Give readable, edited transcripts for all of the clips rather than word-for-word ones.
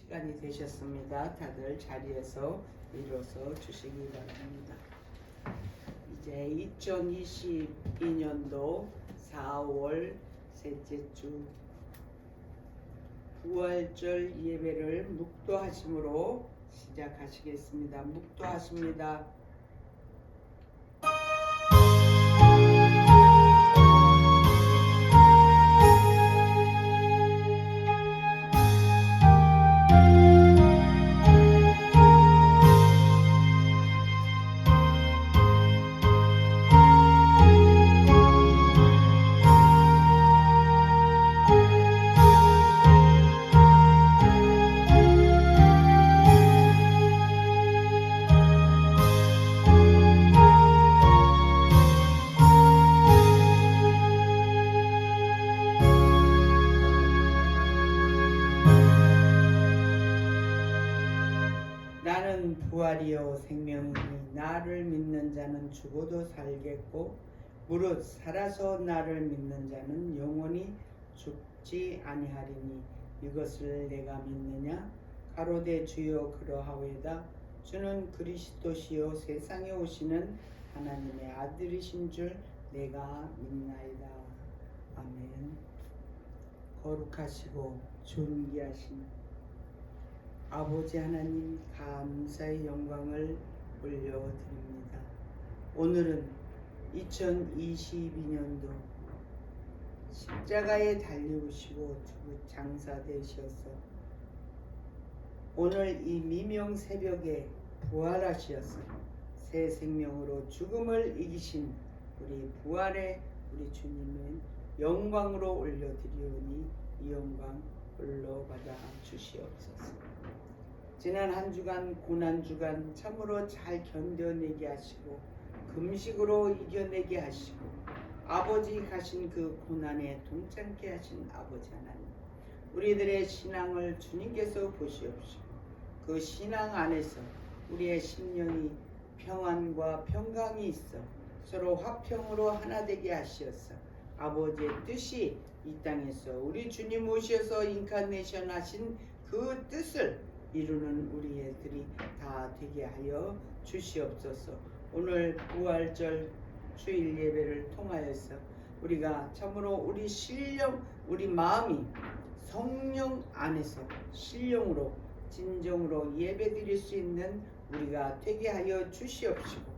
시간이 되셨습니다. 다들 자리에서 일어서 주시기 바랍니다. 이제 2022년도 4월 셋째 주 부활절 예배를 묵도하심으로 시작하시겠습니다. 묵도하십니다. 나는 부활이요 생명이니 나를 믿는 자는 죽어도 살겠고 무릇 살아서 나를 믿는 자는 영원히 죽지 아니하리니 이것을 내가 믿느냐 가로되 주여 그러하오이다. 주는 그리스도시요 세상에 오시는 하나님의 아들이신 줄 내가 믿나이다. 아멘. 거룩하시고 존귀하신 아버지 하나님, 감사의 영광을 올려드립니다. 오늘은 2022년도 십자가에 달리우시고 장사되셔서 오늘 이 미명 새벽에 부활하시어서 새 생명으로 죽음을 이기신 우리 부활의 우리 주님의 영광으로 올려드리오니 이 영광 홀로 받아 주시옵소서. 지난 한 주간 고난 주간 참으로 잘 견뎌내게 하시고 금식으로 이겨내게 하시고 아버지 가신 그 고난에 동참케 하신 아버지 하나님, 우리들의 신앙을 주님께서 보시옵시고 그 신앙 안에서 우리의 심령이 평안과 평강이 있어 서로 화평으로 하나 되게 하시어서 아버지의 뜻이 이 땅에서 우리 주님 오셔서 인카네이션 하신 그 뜻을 이루는 우리 애들이 다 되게 하여 주시옵소서. 오늘 부활절 주일 예배를 통하여서 우리가 참으로 우리 신령, 우리 마음이 성령 안에서 신령으로 진정으로 예배드릴 수 있는 우리가 되게 하여 주시옵시고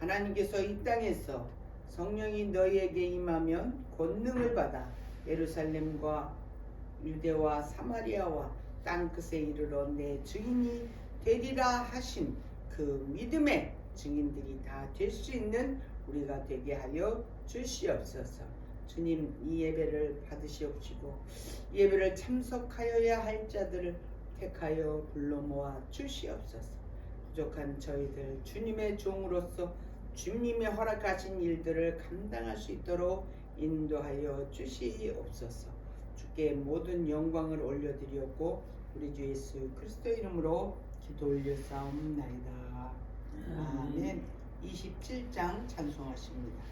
하나님께서 이 땅에서 성령이 너희에게 임하면 권능을 받아 예루살렘과 유대와 사마리아와 땅끝에 이르러 내 증인이 되리라 하신 그 믿음의 증인들이 다 될 수 있는 우리가 되게 하여 주시옵소서. 주님, 이 예배를 받으시옵시고 예배를 참석하여야 할 자들을 택하여 불러 모아 주시옵소서. 부족한 저희들 주님의 종으로서 주님의 허락하신 일들을 감당할 수 있도록 인도하여 주시옵소서. 주께 모든 영광을 올려드리었고 우리 주 예수 그리스도 이름으로 기도 올려싸움나이다. 아멘. 27장 찬송하십니다.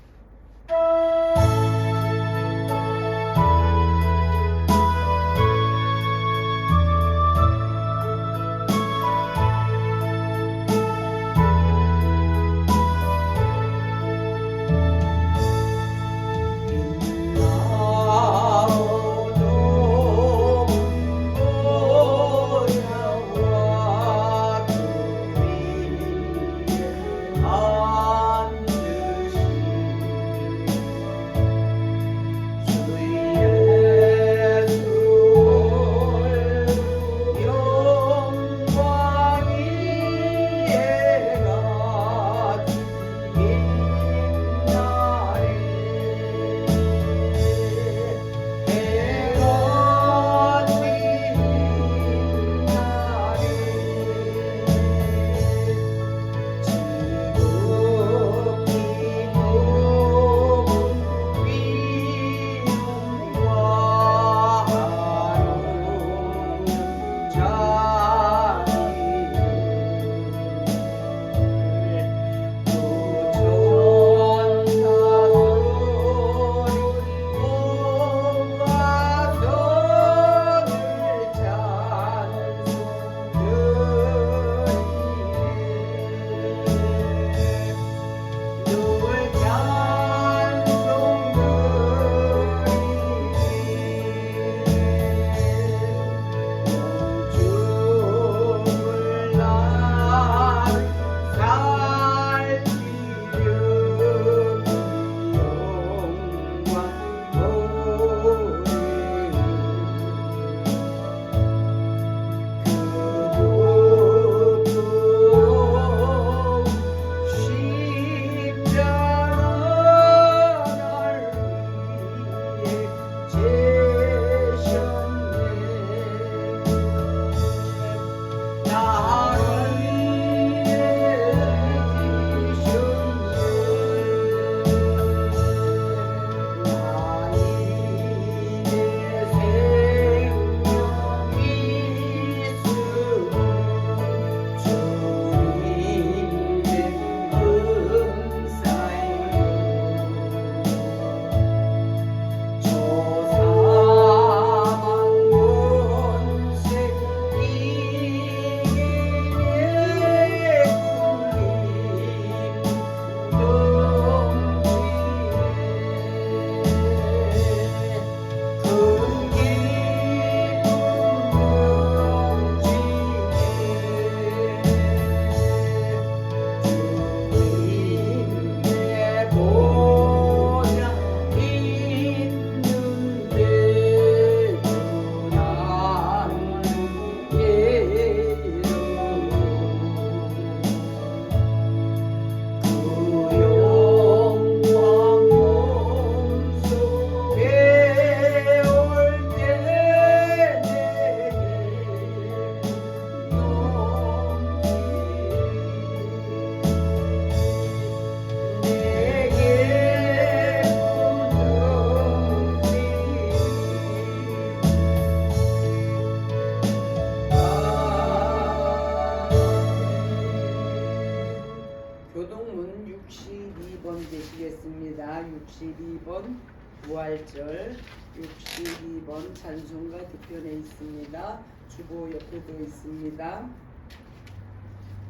62번 부활절, 62번 찬송가 뒤편에 있습니다. 주보 옆에도 있습니다.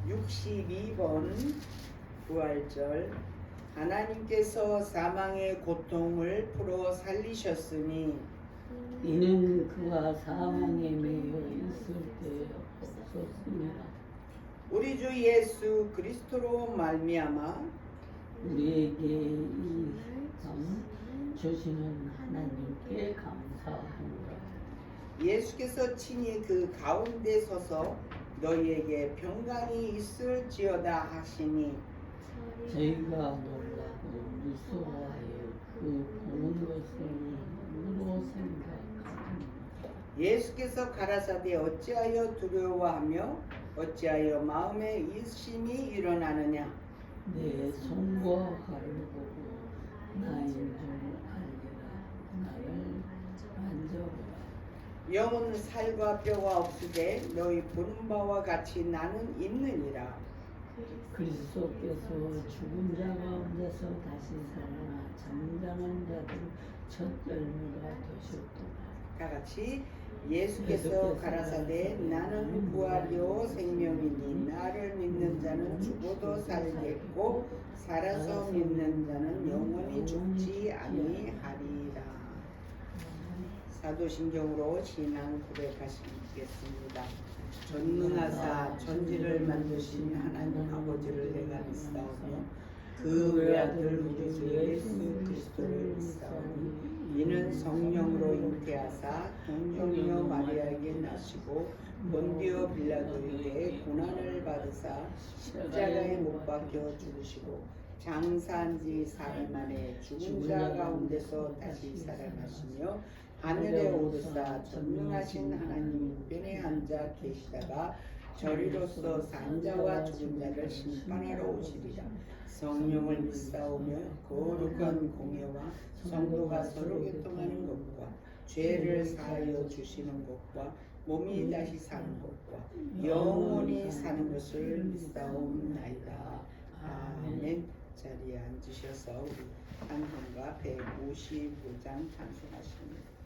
62번 부활절. 하나님께서 사망의 고통을 풀어 살리셨으니 이는 그가 사망에 매여 있을 때 없었습니다. 우리 주 예수 그리스도로 말미암아 우리에게 이 삶 주시는 하나님께 감사합니다. 예수께서 친히 그 가운데 서서 너희에게 평강이 있을지어다 하시니 저희가 놀라고 무서워하여 그 보는 것을 눈으로 생각합니다. 예수께서 가라사대 어찌하여 두려워하며 어찌하여 마음에 일심이 일어나느냐. 내 손과 발을 보고 나인 줄 알리라. 나를 만져보라. 영은 살과 뼈가 없으되 너희 보는 바와 같이 나는 있느니라. 그리스도께서 죽은 자 가운데서 다시 살아나 잠자는 자들 첫 열매가 되셨도다. 다 같이 예수께서 가라사대 나는 부활이요 생명이니 나를 믿는 자는 죽어도 살겠고 살아서 믿는 자는 영원히 죽지 아니하리라. 사도신경으로 신앙 고백하시겠습니다. 전능하사 천지를 만드신 하나님 아버지를 내가 믿사오며 그 외아들 우리 주 예수 그리스도를 믿사오니 이는 성령으로 잉태하사 동정녀 마리아에게 나시고 본디오 빌라도에게 고난을 받으사 십자가에 못 박혀 죽으시고 장사한 지 사흘 만에 죽은 자 가운데서 다시 살아나시며 하늘에 오르사 전능하신 하나님 우편에 앉아 계시다가 저리로서 산 자와 죽은 자를 심판하러 오시리라. 성령을 믿사오며 거룩한 공예와 성도가 서로 교통하는 것과 죄를 사하여 주시는 것과 몸이 다시 사는 것과 영원히 사는 것을 믿사옵나이다. 아멘. 자리에 앉으셔서 우리 찬송가 155장 찬송하십니다.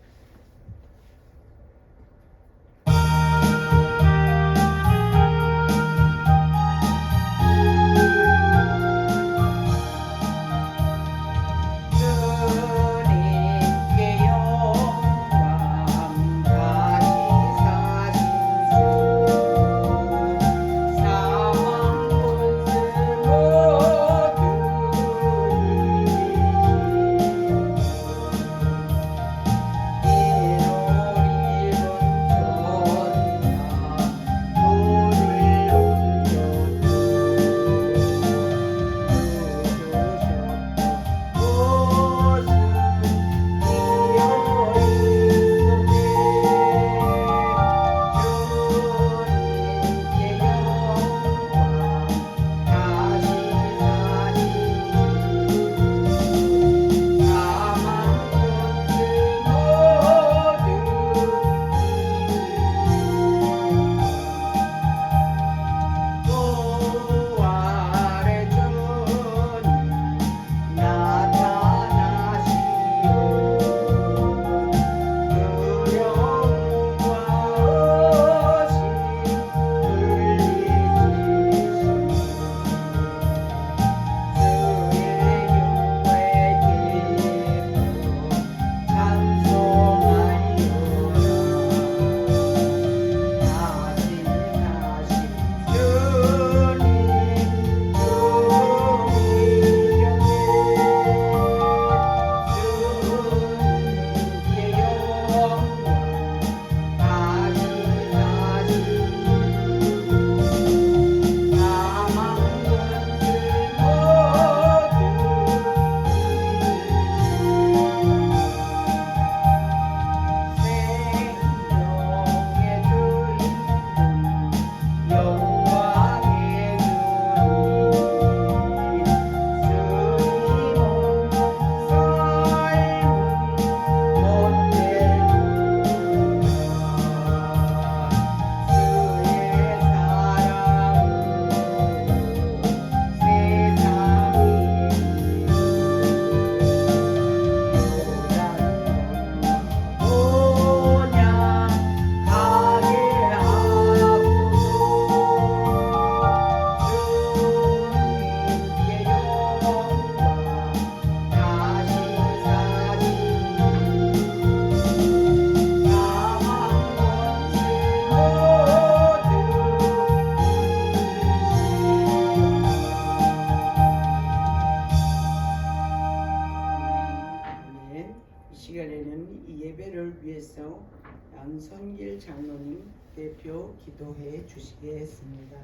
양선길 장로님 대표 기도해 주시겠습니다.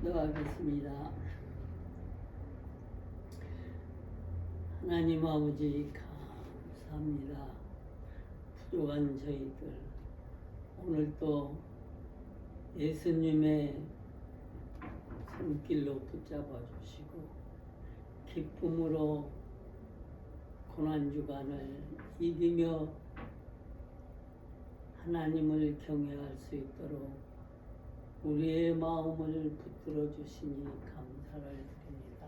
기도하겠습니다. 하나님 아버지 감사합니다. 부족한 저희들 오늘도 예수님의 손길로 붙잡아 주시고 기쁨으로 고난주간을 이기며 하나님을 경외할 수 있도록 우리의 마음을 붙들어 주시니 감사를 드립니다.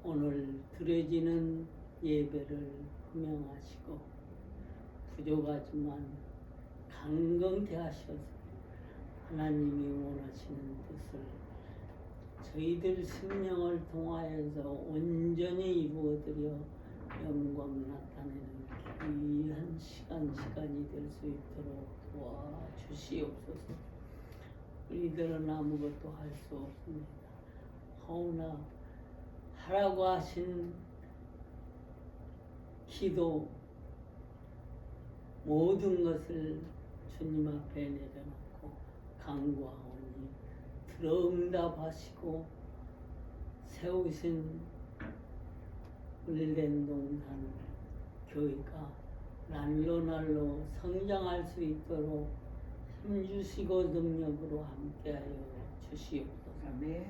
오늘 드려지는 예배를 흠양하시고 부족하지만 강건케 하셔서 하나님이 원하시는 뜻을 저희들 생명을 통하여서 온전히 이루어드려 영광 나타내는 귀한 시간이 될 수 있도록 도와주시옵소서. 우리들은 아무것도 할 수 없습니다. 하오나 하라고 하신 기도 모든 것을 주님 앞에 내려놓고 간구하오니 들어 응답하시고 세우신 울랜 동산 교회가 날로 성장할 수 있도록 힘주시고 능력으로 함께하여 주시옵소서. 아멘.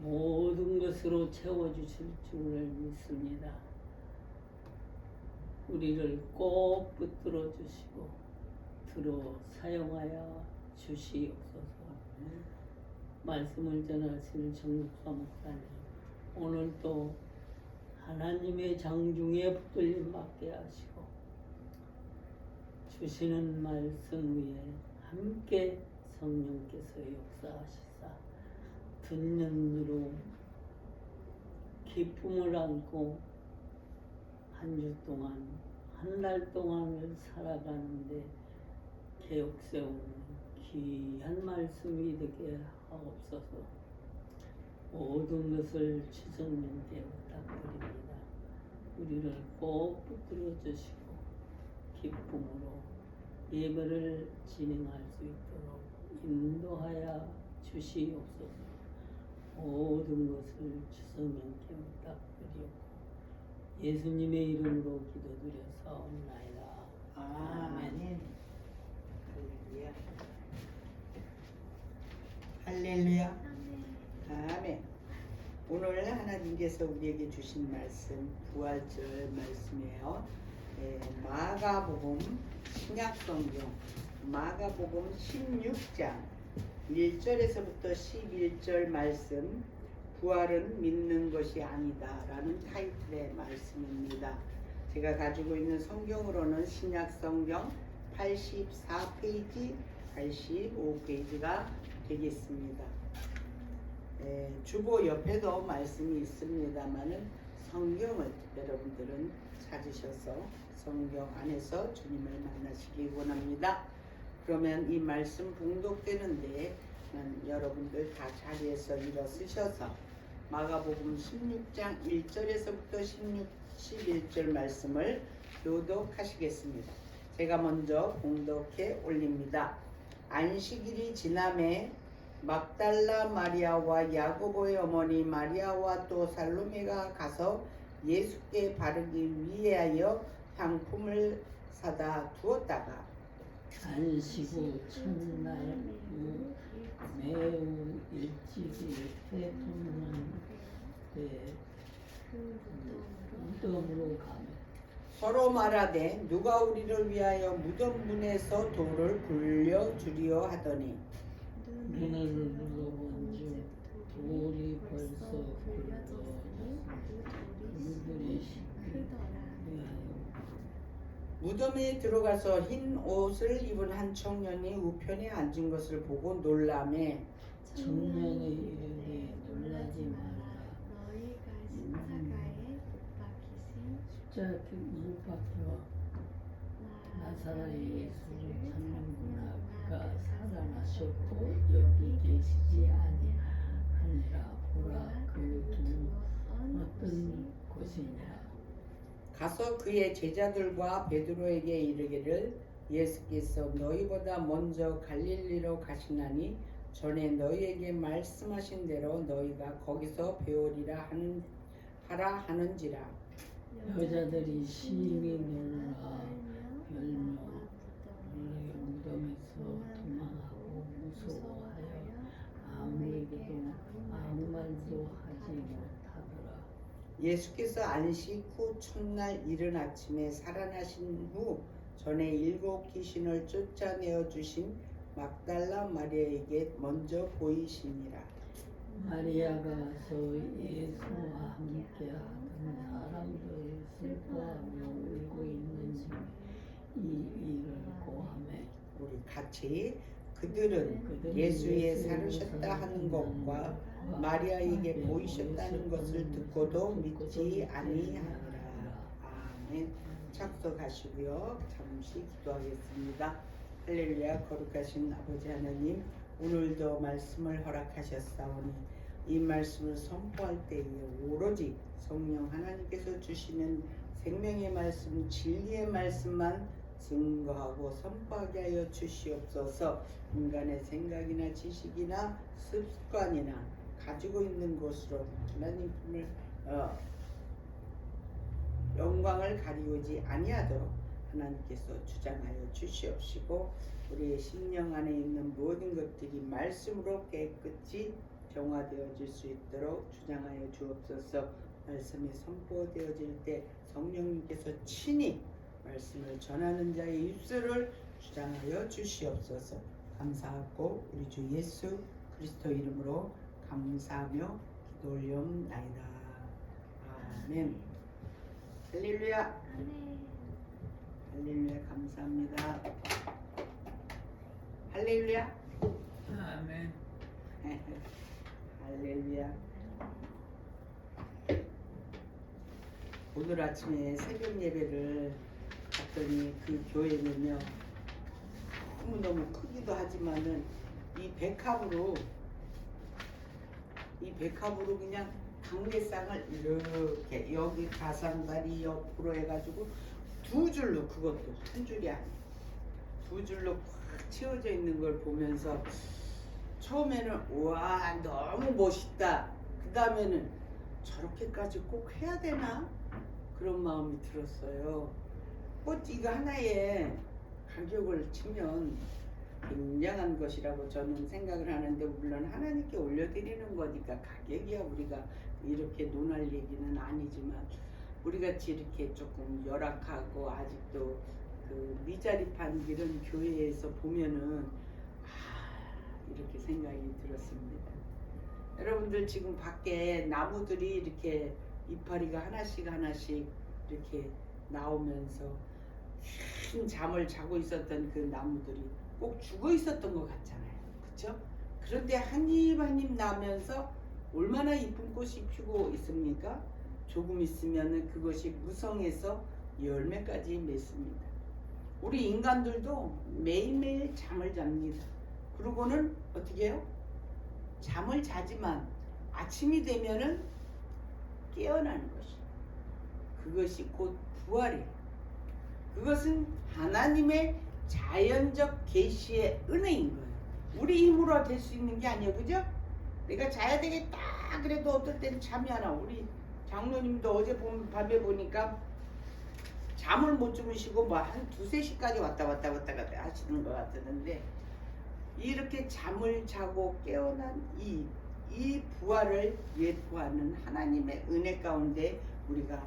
모든 것으로 채워주실 줄을 믿습니다. 우리를 꼭 붙들어 주시고 들어 사용하여 주시옵소서. 말씀을 전하실 정육사 목사님 오늘도 하나님의 장중에 붙들림 받게 하시고 주시는 말씀 위에 함께 성령께서 역사하시사 듣는 이로 기쁨을 안고 한 주 동안 한 달 동안을 살아가는데 개혁 세우는 귀한 말씀이 되게 하옵소서. 모든 것을 주성님께 부탁드립니다. 우리를 꼭 붙들어 주시고 기쁨으로 예배를 진행할 수 있도록 인도하여 주시옵소서. 모든 것을 주성님께 부탁드리고 예수님의 이름으로 기도드려사옵나이다. 아멘. 할렐루야. 할렐루야. 아멘. 오늘 하나님께서 우리에게 주신 말씀 부활절 말씀이에요. 마가복음 신약성경 마가복음 16장 1절에서부터 11절 말씀 부활은 믿는 것이 아니다 라는 타이틀의 말씀입니다. 제가 가지고 있는 성경으로는 신약성경 84페이지 85페이지가 되겠습니다. 주보 옆에도 말씀이 있습니다만은 성경을 여러분들은 찾으셔서 성경 안에서 주님을 만나시기 원합니다. 그러면 이 말씀 봉독되는데 여러분들 다 자리에서 일어서셔서 마가복음 16장 1절에서부터 11절 말씀을 교독하시겠습니다. 제가 먼저 봉독해 올립니다. 안식일이 지남에 막달라 마리아와 야고보의 어머니 마리아와 또 살로메가 가서 예수께 바르기 위하여 향품을 사다 두었다가 안식 후 첫날 매우 일찍이 해통한 때 무덤으로 가며 서로 말하되 누가 우리를 위하여 무덤 문에서 돌을 굴려주리요 하더니 눈을 눌러본 중 돌이 벌써 굴러졌으니 그들이 무덤에 들어가서 흰 옷을 입은 한 청년이 우편에 앉은 것을 보고 놀라매 청년의 이르되 놀라지 마라. 너희가 십자가에 못 박히사 그 이밖에 나사렛 예수를 찾는구나. 그가 살아나셨고 여기 계시지 아니하니라. 보라 그 두 어떤 곳이니라. 가서 그의 제자들과 베드로에게 이르기를 예수께서 너희보다 먼저 갈릴리로 가시나니 전에 너희에게 말씀하신 대로 너희가 거기서 배우리라 하라 하는지라. 여자들이 심히 놀라 열며 무덤에서 도망하고 무서워하여 아무에게도 아무 말도 하지 못하더라. 예수께서 안식 후 첫날 이른 아침에 살아나신 후 전에 7 귀신을 쫓아내어 주신 막달라 마리아에게 먼저 보이시니라. 마리아가 서 예수와 함께 하던 사람들을 슬퍼하며 울고 있는 중에 이 일을 고하매 우리 같이 그들은 예수의 살으셨다 하는 것과 마리아에게 보이셨다는 것을 듣고도 믿지 아니하니라. 아멘. 착석하시고요. 잠시 기도하겠습니다. 할렐루야. 거룩하신 아버지 하나님, 오늘도 말씀을 허락하셨사오니 이 말씀을 선포할 때에 오로지 성령 하나님께서 주시는 생명의 말씀, 진리의 말씀만 증거하고 선포하게 하여 주시옵소서. 인간의 생각이나 지식이나 습관이나 가지고 있는 것으로 하나님을 영광을 가리우지 아니하도록 하나님께서 주장하여 주시옵시고 우리의 심령 안에 있는 모든 것들이 말씀으로 깨끗이 정화되어질 수 있도록 주장하여 주옵소서. 말씀이 선포되어질 때 성령님께서 친히 말씀을 전하는 자의 입술을 주장하여 주시옵소서. 감사하고 우리 주 예수 그리스도 이름으로 감사하며 기도 올려옵나이다. 아멘. 할렐루야. 할렐루야. 감사합니다. 할렐루야. 아멘. 할렐루야. 오늘 아침에 새벽 예배를 갔더니 그 교회는요 너무너무 크기도 하지만은 이 백합으로 그냥 강례상을 이렇게 여기 가상다리 옆으로 해가지고 두 줄로, 그것도 한 줄이 아니에요, 두 줄로 꽉 채워져 있는 걸 보면서 처음에는 우와 너무 멋있다, 그 다음에는 저렇게까지 꼭 해야 되나 그런 마음이 들었어요. 꽃 이거 하나에 가격을 치면 굉장한 것이라고 저는 생각을 하는데, 물론 하나님께 올려드리는 거니까 가격이야 우리가 이렇게 논할 얘기는 아니지만, 우리같이 이렇게 조금 열악하고 아직도 그 미자립한 이런 교회에서 보면은 이렇게 생각이 들었습니다. 여러분들 지금 밖에 나무들이 이렇게 이파리가 하나씩 이렇게 나오면서 긴 잠을 자고 있었던 그 나무들이 꼭 죽어 있었던 것 같잖아요. 그쵸? 그런데 한 입 한 입 나면서 얼마나 이쁜 꽃이 피고 있습니까? 조금 있으면 그것이 무성해서 열매까지 맺습니다. 우리 인간들도 매일매일 잠을 잡니다. 그러고는 어떻게 해요? 잠을 자지만 아침이 되면은 깨어나는 것이, 그것이 곧 부활이에요. 그것은 하나님의 자연적 계시의 은혜인 거예요. 우리 힘으로 될 수 있는 게 아니에요. 그죠? 내가 자야 되겠다 그래도 어떨 때는 잠이 안 와. 우리 장로님도 어제 밤에 보니까 잠을 못 주무시고 뭐 한 2-3시까지 왔다 갔다 하시는 것 같았는데, 이렇게 잠을 자고 깨어난 이 부활을 예표하는 하나님의 은혜 가운데 우리가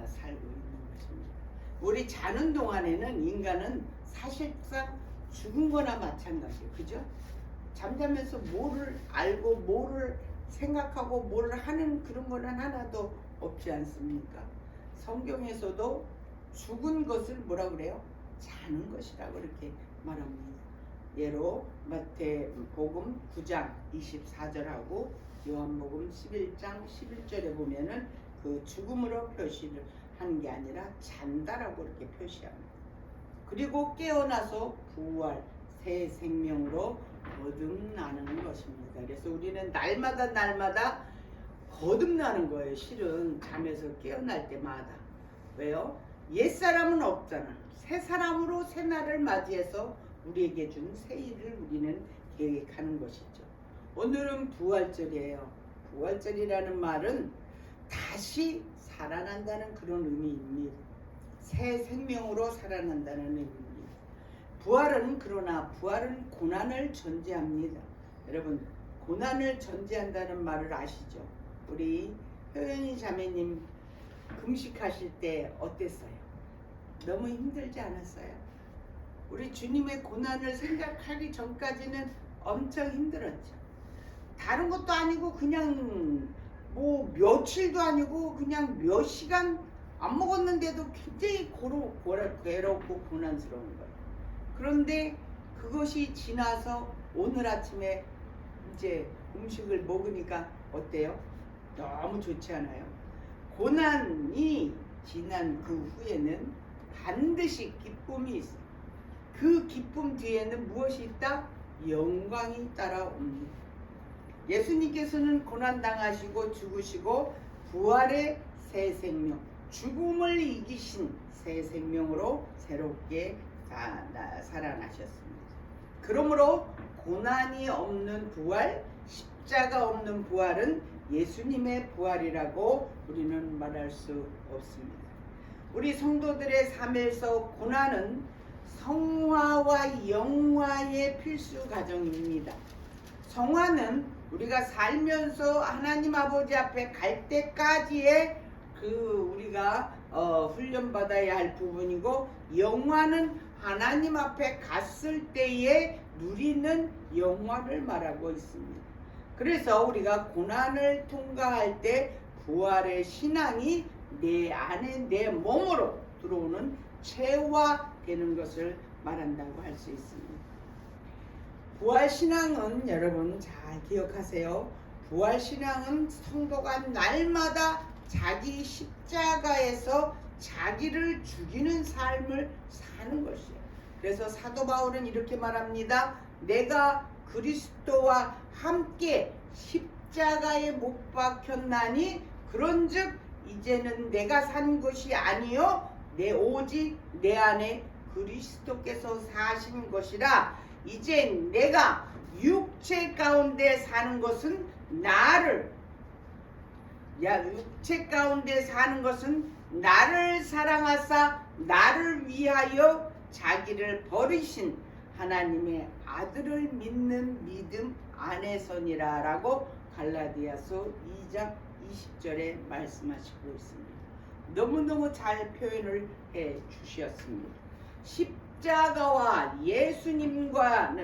살고 있는 것입니다. 우리 자는 동안에는 인간은 사실상 죽은 거나 마찬가지예요. 그죠? 잠자면서 뭐를 알고 뭐를 생각하고 뭐를 하는 그런 거는 하나도 없지 않습니까? 성경에서도 죽은 것을 뭐라 그래요? 자는 것이라고 이렇게 말합니다. 예로 마태복음 9장 24절하고 요한복음 11장 11절에 보면은 그 죽음으로 표시를 하는 게 아니라 잔다라고 이렇게 표시합니다. 그리고 깨어나서 부활, 새 생명으로 거듭나는 것입니다. 그래서 우리는 날마다 거듭나는 거예요. 실은 잠에서 깨어날 때마다. 왜요? 옛사람은 없잖아. 새 사람으로 새 날을 맞이해서 우리에게 준 새 일을 우리는 계획하는 것이죠. 오늘은 부활절이에요. 부활절이라는 말은 다시 살아난다는 그런 의미입니다. 새 생명으로 살아난다는 의미입니다. 그러나 부활은 고난을 전제합니다. 여러분, 고난을 전제한다는 말을 아시죠? 우리 효연이 자매님 금식하실 때 어땠어요? 너무 힘들지 않았어요? 우리 주님의 고난을 생각하기 전까지는 엄청 힘들었죠. 다른 것도 아니고 그냥 뭐 며칠도 아니고 그냥 몇 시간 안 먹었는데도 굉장히 괴롭고 고난스러운 거예요. 그런데 그것이 지나서 오늘 아침에 이제 음식을 먹으니까 어때요? 너무 좋지 않아요? 고난이 지난 그 후에는 반드시 기쁨이 있어요. 그 기쁨 뒤에는 무엇이 있다? 영광이 따라옵니다. 예수님께서는 고난당하시고 죽으시고 부활의 새 생명, 죽음을 이기신 새 생명으로 새롭게 살아나셨습니다. 그러므로 고난이 없는 부활, 십자가 없는 부활은 예수님의 부활이라고 우리는 말할 수 없습니다. 우리 성도들의 삶에서 고난은 성화와 영화의 필수 과정입니다. 성화는 우리가 살면서 하나님 아버지 앞에 갈 때까지의 우리가 훈련받아야 할 부분이고, 영화는 하나님 앞에 갔을 때에 누리는 영화를 말하고 있습니다. 그래서 우리가 고난을 통과할 때 부활의 신앙이 내 안에 내 몸으로 들어오는 체화되는 것을 말한다고 할 수 있습니다. 부활신앙은 여러분 잘 기억하세요. 부활신앙은 성도가 날마다 자기 십자가에서 자기를 죽이는 삶을 사는 것이에요. 그래서 사도 바울은 이렇게 말합니다. 내가 그리스도와 함께 십자가에 못 박혔나니 그런즉 이제는 내가 산 것이 아니요 오직 내 안에 그리스도께서 사신 것이라. 이제 내가 육체 가운데 사는 것은 육체 가운데 사는 것은 나를 사랑하사 나를 위하여 자기를 버리신 하나님의 아들을 믿는 믿음 안에서니라 라고 갈라디아서 2장 20절에 말씀하시고 있습니다. 너무너무 잘 표현을 해 주셨습니다. 십자가와 예수님과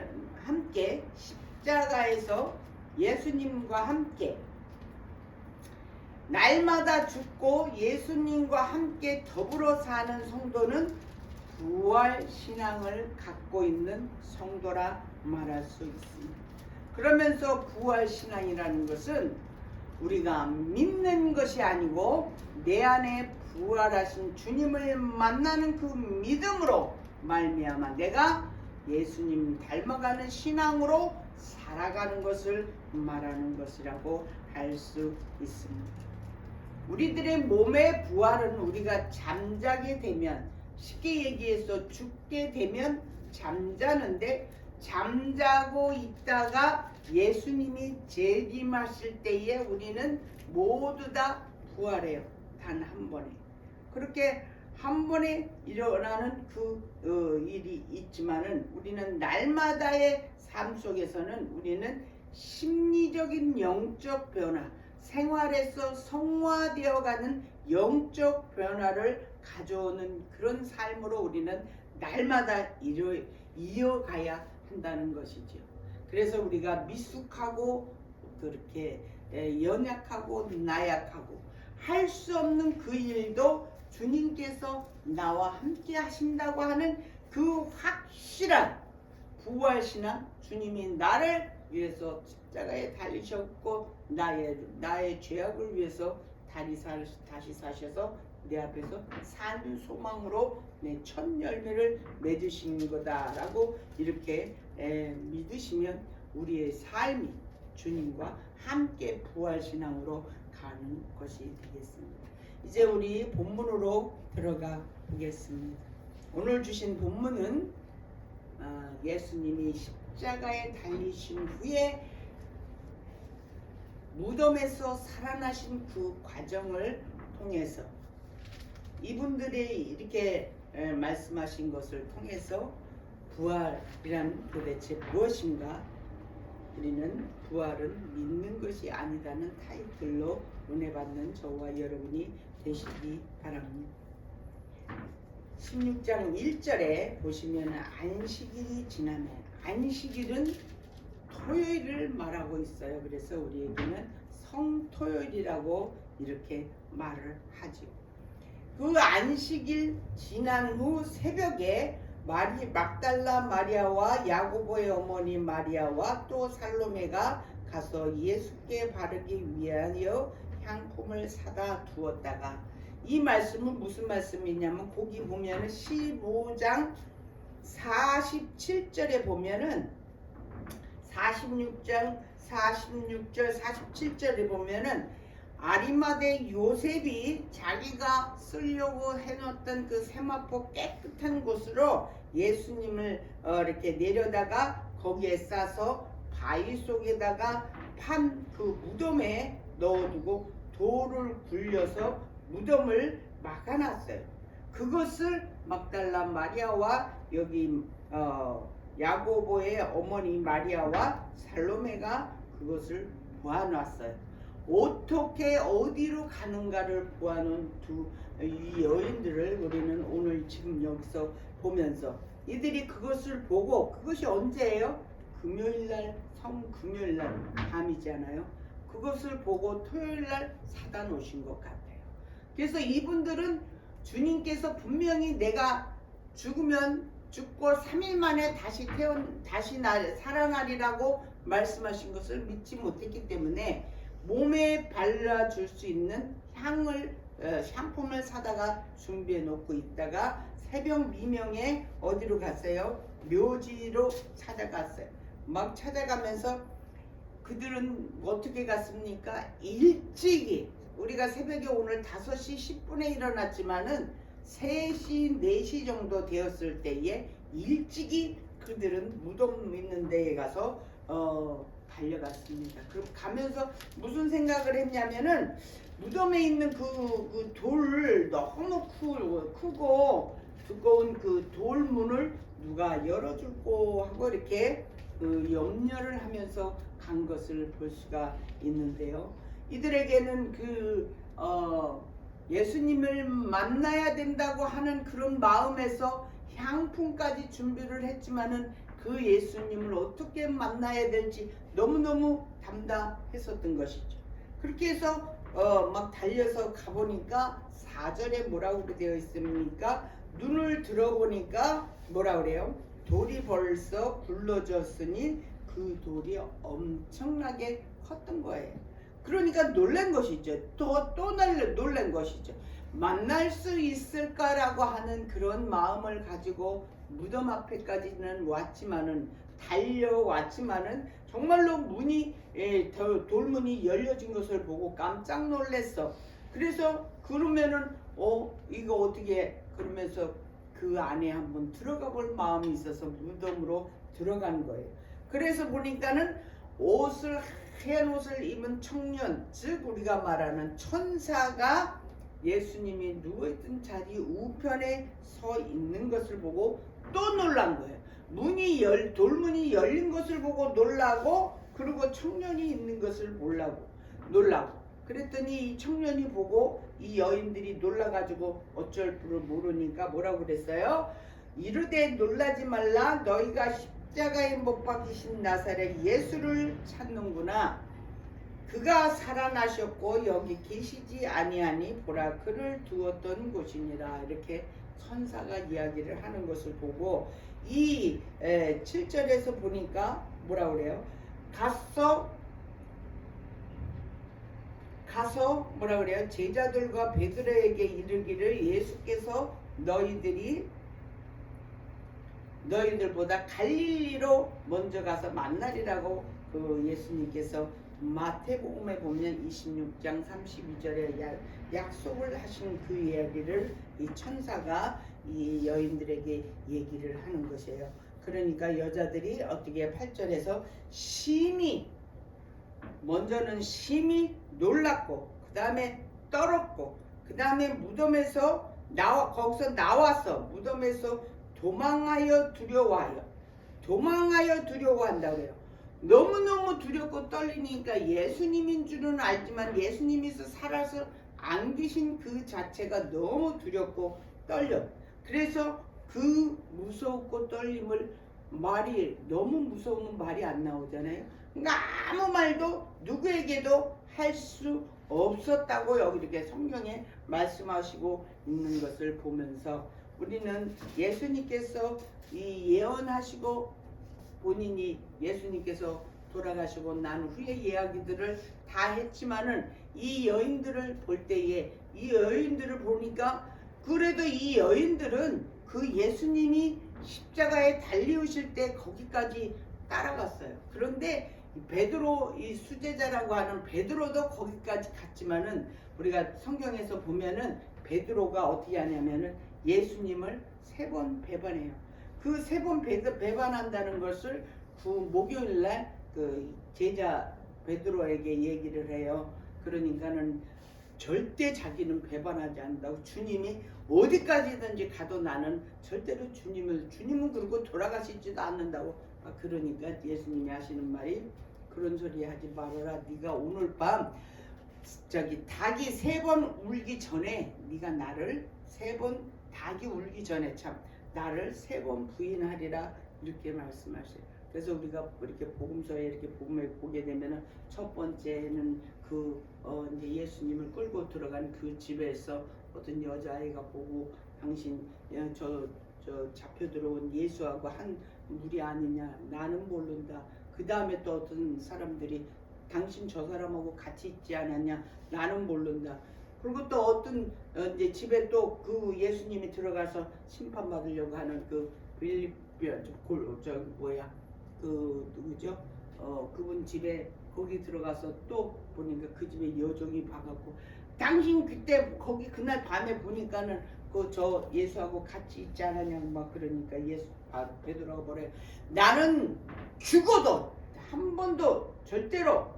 함께, 십자가에서 예수님과 함께 날마다 죽고 예수님과 함께 더불어 사는 성도는 부활 신앙을 갖고 있는 성도라 말할 수 있습니다. 그러면서 부활 신앙이라는 것은 우리가 믿는 것이 아니고 내 안에 부활하신 주님을 만나는 그 믿음으로 말미암아 내가 예수님 닮아가는 신앙으로 살아가는 것을 말하는 것이라고 할 수 있습니다. 우리들의 몸의 부활은 우리가 잠자게 되면, 쉽게 얘기해서 죽게 되면 잠자는데, 잠자고 있다가 예수님이 재림하실 때에 우리는 모두 다 부활해요. 단 한 번에. 그렇게 한 번에 일어나는 일이 있지만은 우리는 날마다의 삶 속에서는 우리는 심리적인 영적 변화, 생활에서 성화되어가는 영적 변화를 가져오는 그런 삶으로 우리는 날마다 이어가야 한다는 것이죠. 그래서 우리가 미숙하고 그렇게 연약하고 나약하고 할 수 없는 그 일도 주님께서 나와 함께 하신다고 하는 그 확실한 부활신앙, 주님이 나를 위해서 십자가에 달리셨고 나의 죄악을 위해서 다시 사셔서 내 앞에서 산 소망으로 내 첫 열매를 맺으신 거다라고 이렇게 믿으시면 우리의 삶이 주님과 함께 부활신앙으로 가는 것이 되겠습니다. 이제 우리 본문으로 들어가 보겠습니다. 오늘 주신 본문은 예수님이 십자가에 달리신 후에 무덤에서 살아나신 그 과정을 통해서 이분들이 이렇게 말씀하신 것을 통해서 부활이란 도대체 무엇인가? 우리는 부활은 믿는 것이 아니다는 타이틀로 은혜 받는 저와 여러분이 되시기 바랍니다. 16장 1절에 보시면 안식일이 지나면, 안식일은 토요일을 말하고 있어요. 그래서 우리에게는 성토요일이라고 이렇게 말을 하죠. 그 안식일 지난 후 새벽에 막달라 마리아와 야고보의 어머니 마리아와 또 살로메가 가서 예수께 바르기 위하여 향품을 사다 두었다가, 이 말씀은 무슨 말씀이냐면 거기 보면은 15장 47절에 보면은 46절 47절에 보면은 아리마대 요셉이 자기가 쓰려고 해놓았던 그 세마포 깨끗한 곳으로 예수님을 이렇게 내려다가 거기에 싸서 바위 속에다가 판 그 무덤에 넣어두고 돌을 굴려서 무덤을 막아놨어요. 그것을 막달라 마리아와 여기 야고보의 어머니 마리아와 살로메가 그것을 보아놨어요. 어떻게 어디로 가는가를 보아놓은 이 여인들을 우리는 오늘 지금 여기서 보면서 이들이 그것을 보고, 그것이 언제예요? 금요일날, 성금요일날 밤이잖아요. 그것을 보고 토요일날 사다 놓으신 것 같아요. 그래서 이분들은 주님께서 분명히 내가 죽으면 죽고 3일 만에 다시 살아나리라고 말씀하신 것을 믿지 못했기 때문에 몸에 발라줄 수 있는 향품을 사다가 준비해 놓고 있다가 새벽 미명에 어디로 갔어요? 묘지로 찾아갔어요. 막 찾아가면서 그들은 어떻게 갔습니까? 일찍이, 우리가 새벽에 오늘 5시 10분에 일어났지만은 3시, 4시 정도 되었을 때에 일찍이 그들은 무덤 있는 데에 가서 달려갔습니다. 그럼 가면서 무슨 생각을 했냐면은 무덤에 있는 그 돌 너무 크고 두꺼운 그 돌문을 누가 열어줄고 하고 이렇게 그 염려를 하면서 간 것을 볼 수가 있는데요. 이들에게는 예수님을 만나야 된다고 하는 그런 마음에서 향품까지 준비를 했지만은 그 예수님을 어떻게 만나야 될지 너무너무 담담했었던 것이죠. 그렇게 해서 막 달려서 가보니까 4절에 뭐라고 되어 있습니까? 눈을 들어보니까 뭐라 그래요? 돌이 벌써 굴러졌으니 그 돌이 엄청나게 컸던 거예요. 그러니까 놀란 것이죠. 또 놀란 것이죠. 만날 수 있을까라고 하는 그런 마음을 가지고 무덤 앞에까지는 달려왔지만은 정말로 돌문이 열려진 것을 보고 깜짝 놀랐어. 그래서 그러면은 이거 어떻게, 그러면서 그 안에 한번 들어가 볼 마음이 있어서 무덤으로 들어간 거예요. 그래서 보니까는 하얀 옷을 입은 청년, 즉 우리가 말하는 천사가 예수님이 누워있던 자리 우편에 서 있는 것을 보고 또 놀란 거예요. 돌문이 열린 것을 보고 놀라고, 그리고 청년이 있는 것을 놀라고. 그랬더니 이 청년이 보고 이 여인들이 놀라가지고 어쩔 줄을 모르니까 뭐라고 그랬어요? 이르되 놀라지 말라, 너희가 십자가에 못 박히신 나사렛 예수를 찾는구나. 그가 살아나셨고 여기 계시지 아니하니 보라, 그를 두었던 곳이니라. 이렇게 천사가 이야기를 하는 것을 보고 이 7절에서 보니까 뭐라 그래요? 가서 뭐라 그래요? 제자들과 베드로에게 이르기를 예수께서 너희들보다 갈릴리로 먼저 가서 만나리라고 그 예수님께서 마태복음에 보면 26장 32절에 약속을 하신 그 이야기를 이 천사가 이 여인들에게 얘기를 하는 것이에요. 그러니까 여자들이 어떻게 8절에서 먼저는 심히 놀랐고 그 다음에 떨었고 그 다음에 무덤에서 거기서 나와서 무덤에서 도망하여 두려워한다고 해요. 너무너무 두렵고 떨리니까 예수님인 줄은 알지만 예수님이서 살아서 안 계신 그 자체가 너무 두렵고 떨려. 그래서 그 무섭고 떨림을 너무 무서우면 말이 안 나오잖아요. 그러니까 아무 말도 누구에게도 할 수 없었다고 여기 이렇게 성경에 말씀하시고 있는 것을 보면서 우리는 예수님께서 이 예언하시고 본인이 예수님께서 돌아가시고 난 후에 이야기들을 다 했지만은 이 여인들을 볼 때에 이 여인들을 보니까 그래도 이 여인들은 그 예수님이 십자가에 달리우실 때 거기까지 따라갔어요. 그런데 베드로 이 수제자라고 하는 베드로도 거기까지 갔지만은 우리가 성경에서 보면은 베드로가 어떻게 하냐면은 예수님을 3번 배반해요. 그 3번 배반한다는 것을 그 목요일날 그 제자 베드로에게 얘기를 해요. 그러니까는 절대 자기는 배반하지 않는다고. 주님이 어디까지든지 가도 나는 절대로 주님은 그러고 돌아가시지도 않는다고. 그러니까 예수님이 하시는 말이 그런 소리 하지 말아라. 네가 오늘 밤 닭이 3번 울기 전에 네가 나를 3번 닭이 울기 전에 나를 3번 부인하리라 이렇게 말씀하셔요. 그래서 우리가 이렇게 복음서에 이렇게 보게 되면은 첫 번째는 이제 예수님을 끌고 들어간 그 집에서 어떤 여자아이가 보고 당신 저 잡혀 들어온 예수하고 한 무리 아니냐 나는 모른다. 그 다음에 또 어떤 사람들이 당신 저 사람하고 같이 있지 않았냐 나는 모른다. 그리고 또 어떤 이제 집에 또 그 예수님이 들어가서 심판받으려고 하는 그 누구죠? 그분 집에 거기 들어가서 또 보니까 그 집에 여종이 봐갖고 당신 그때 거기 그날 밤에 보니까는 저 예수하고 같이 있지 않았냐고 막 그러니까 베드로가 뭐래? 나는 죽어도 한 번도 절대로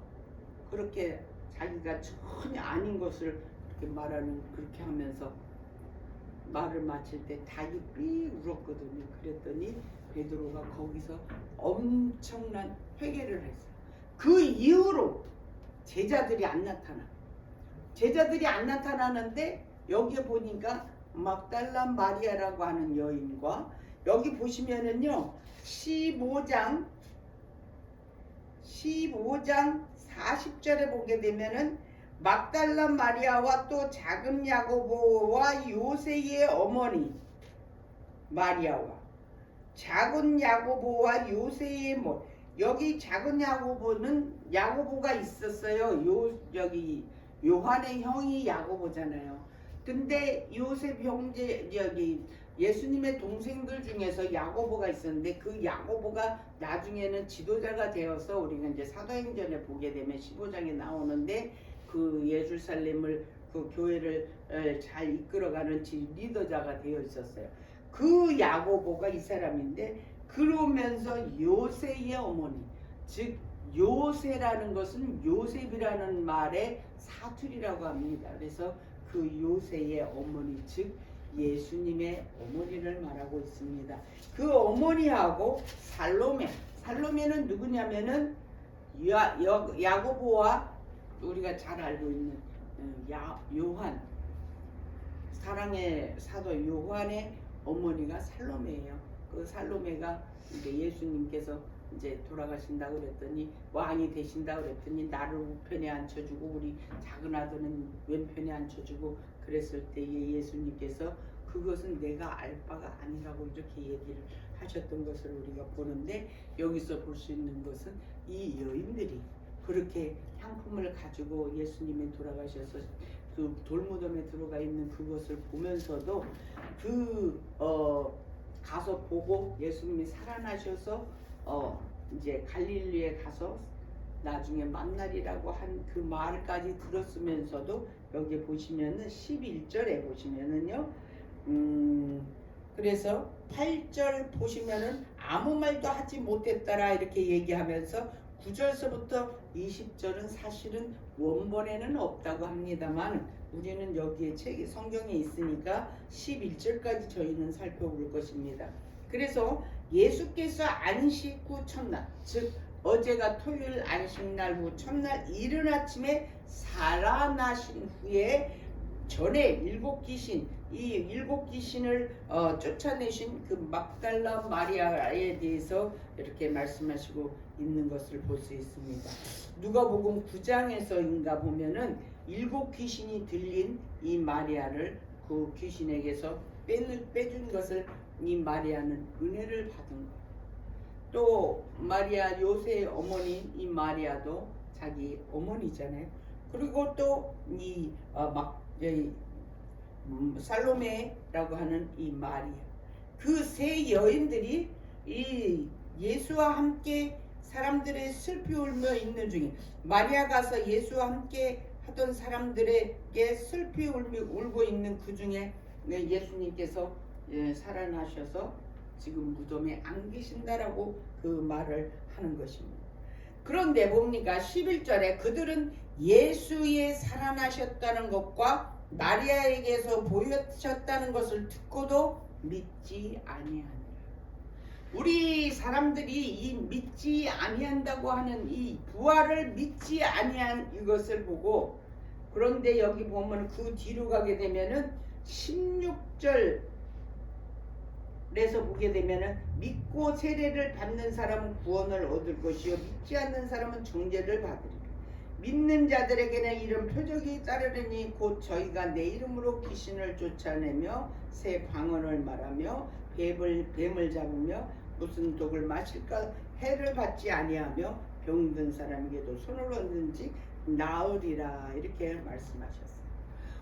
그렇게 자기가 전혀 아닌 것을 그렇게 하면서 말을 마칠 때 닭이 삐 울었거든요. 그랬더니 베드로가 거기서 엄청난 회개를 했어요. 그 이후로 제자들이 안 나타나는데 여기에 보니까 막달라 마리아라고 하는 여인과 여기 보시면은요 15장 40절에 보게 되면은 막달라 마리아와 또 작은 야고보와 요새의 어머니 마리아와 작은 야고보와 요새의 여기 작은 야고보가 있었어요. 여기 요한의 형이 야고보잖아요. 근데 요셉 형제 여기 예수님의 동생들 중에서 야고보가 있었는데 그 야고보가 나중에는 지도자가 되어서 우리가 이제 사도행전에 보게 되면 15장에 나오는데 그 예루살렘을 그 교회를 잘 이끌어가는 리더자가 되어 있었어요. 그 야고보가 이 사람인데 그러면서 요새의 어머니 즉 요새라는 것은 요셉이라는 말의 사투리라고 합니다. 그래서 그 요새의 어머니 즉 예수님의 어머니를 말하고 있습니다. 그 어머니하고 살로메는 누구냐면은 야고보와 우리가 잘 알고 있는 요한 사랑의 사도 요한의 어머니가 살로메예요. 그 살로메가 이제 예수님께서 이제 돌아가신다고 그랬더니 왕이 되신다고 그랬더니 나를 우편에 앉혀주고 우리 작은 아들은 왼편에 앉혀주고 그랬을 때에 예수님께서 그것은 내가 알 바가 아니라고 이렇게 얘기를 하셨던 것을 우리가 보는데 여기서 볼 수 있는 것은 이 여인들이 그렇게 향품을 가지고 예수님이 돌아가셔서 그 돌무덤에 들어가 있는 그것을 보면서도 가서 보고 예수님이 살아나셔서 이제 갈릴리에 가서 나중에 만나리라고 한 그 말까지 들었으면서도 여기 보시면은 11절에 보시면은요 그래서 8절 보시면은 아무 말도 하지 못했더라 이렇게 얘기하면서 9절서부터 20절은 사실은 원본에는 없다고 합니다만 우리는 여기에 책이 성경에 있으니까 11절까지 저희는 살펴볼 것입니다. 그래서 예수께서 안식 후 첫날, 즉 어제가 토요일 안식날 후 첫날 이른 아침에 살아나신 후에 전에 일곱 귀신을 쫓아내신 그 막달라 마리아에 대해서 이렇게 말씀하시고 있는 것을 볼 수 있습니다. 누가복음 9장에서인가 보면은 일곱 귀신이 들린 이 마리아를 그 귀신에게서 빼준 것을 이 마리아는 은혜를 받은 거예요. 또 마리아 요새의 어머니 이 마리아도 자기 어머니잖아요. 그리고 또 이 살로메라고 하는 이 마리아, 그 세 여인들이 이 예수와 함께 사람들의 슬피 울며 있는 중에 마리아 가서 예수와 함께 하던 사람들에게 슬피 울고 있는 그 중에 예수님께서 살아나셔서 지금 무덤에 안 계신다라고 그 말을 하는 것입니다. 그런데 뭡니까? 11절에 그들은 예수의 살아나셨다는 것과 마리아에게서 보여셨다는 것을 듣고도 믿지 아니하니라. 우리 사람들이 이 믿지 아니한다고 하는 이 부활을 믿지 아니한 이것을 보고, 그런데 여기 보면 그 뒤로 가게 되면은 16절에서 보게 되면은 믿고 세례를 받는 사람은 구원을 얻을 것이요 믿지 않는 사람은 정죄를 받으리라. 믿는 자들에게는 이런 표적이 따르리니 곧 저희가 내 이름으로 귀신을 쫓아내며 새 방언을 말하며 뱀을 잡으며 무슨 독을 마실까 해를 받지 아니하며 병든 사람에게도 손을 얹는지 나으리라 이렇게 말씀하셨어요.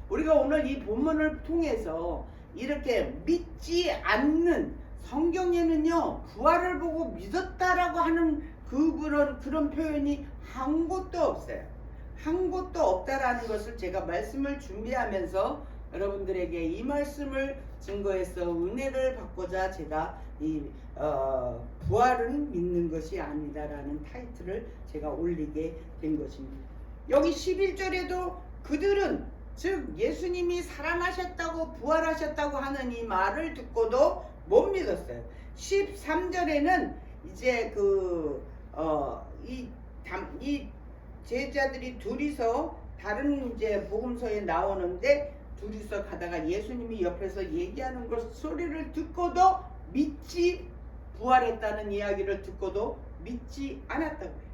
우리가 오늘 이 본문을 통해서 이렇게 믿지 않는, 성경에는요 부활을 보고 믿었다라고 하는 그런 표현이 한 곳도 없어요. 한 곳도 없다라는 것을 제가 말씀을 준비하면서 여러분들에게 이 말씀을 증거해서 은혜를 받고자 제가 이 부활은 믿는 것이 아니다라는 타이틀을 제가 올리게 된 것입니다. 여기 11절에도 그들은, 즉 예수님이 살아나셨다고 부활하셨다고 하는 이 말을 듣고도 못 믿었어요. 13절에는 이제 이 제자들이 둘이서 다른 이제 복음서에 나오는데 둘이서 가다가 예수님이 옆에서 얘기하는 것 소리를 듣고도 믿지, 부활했다는 이야기를 듣고도 믿지 않았다고 해요.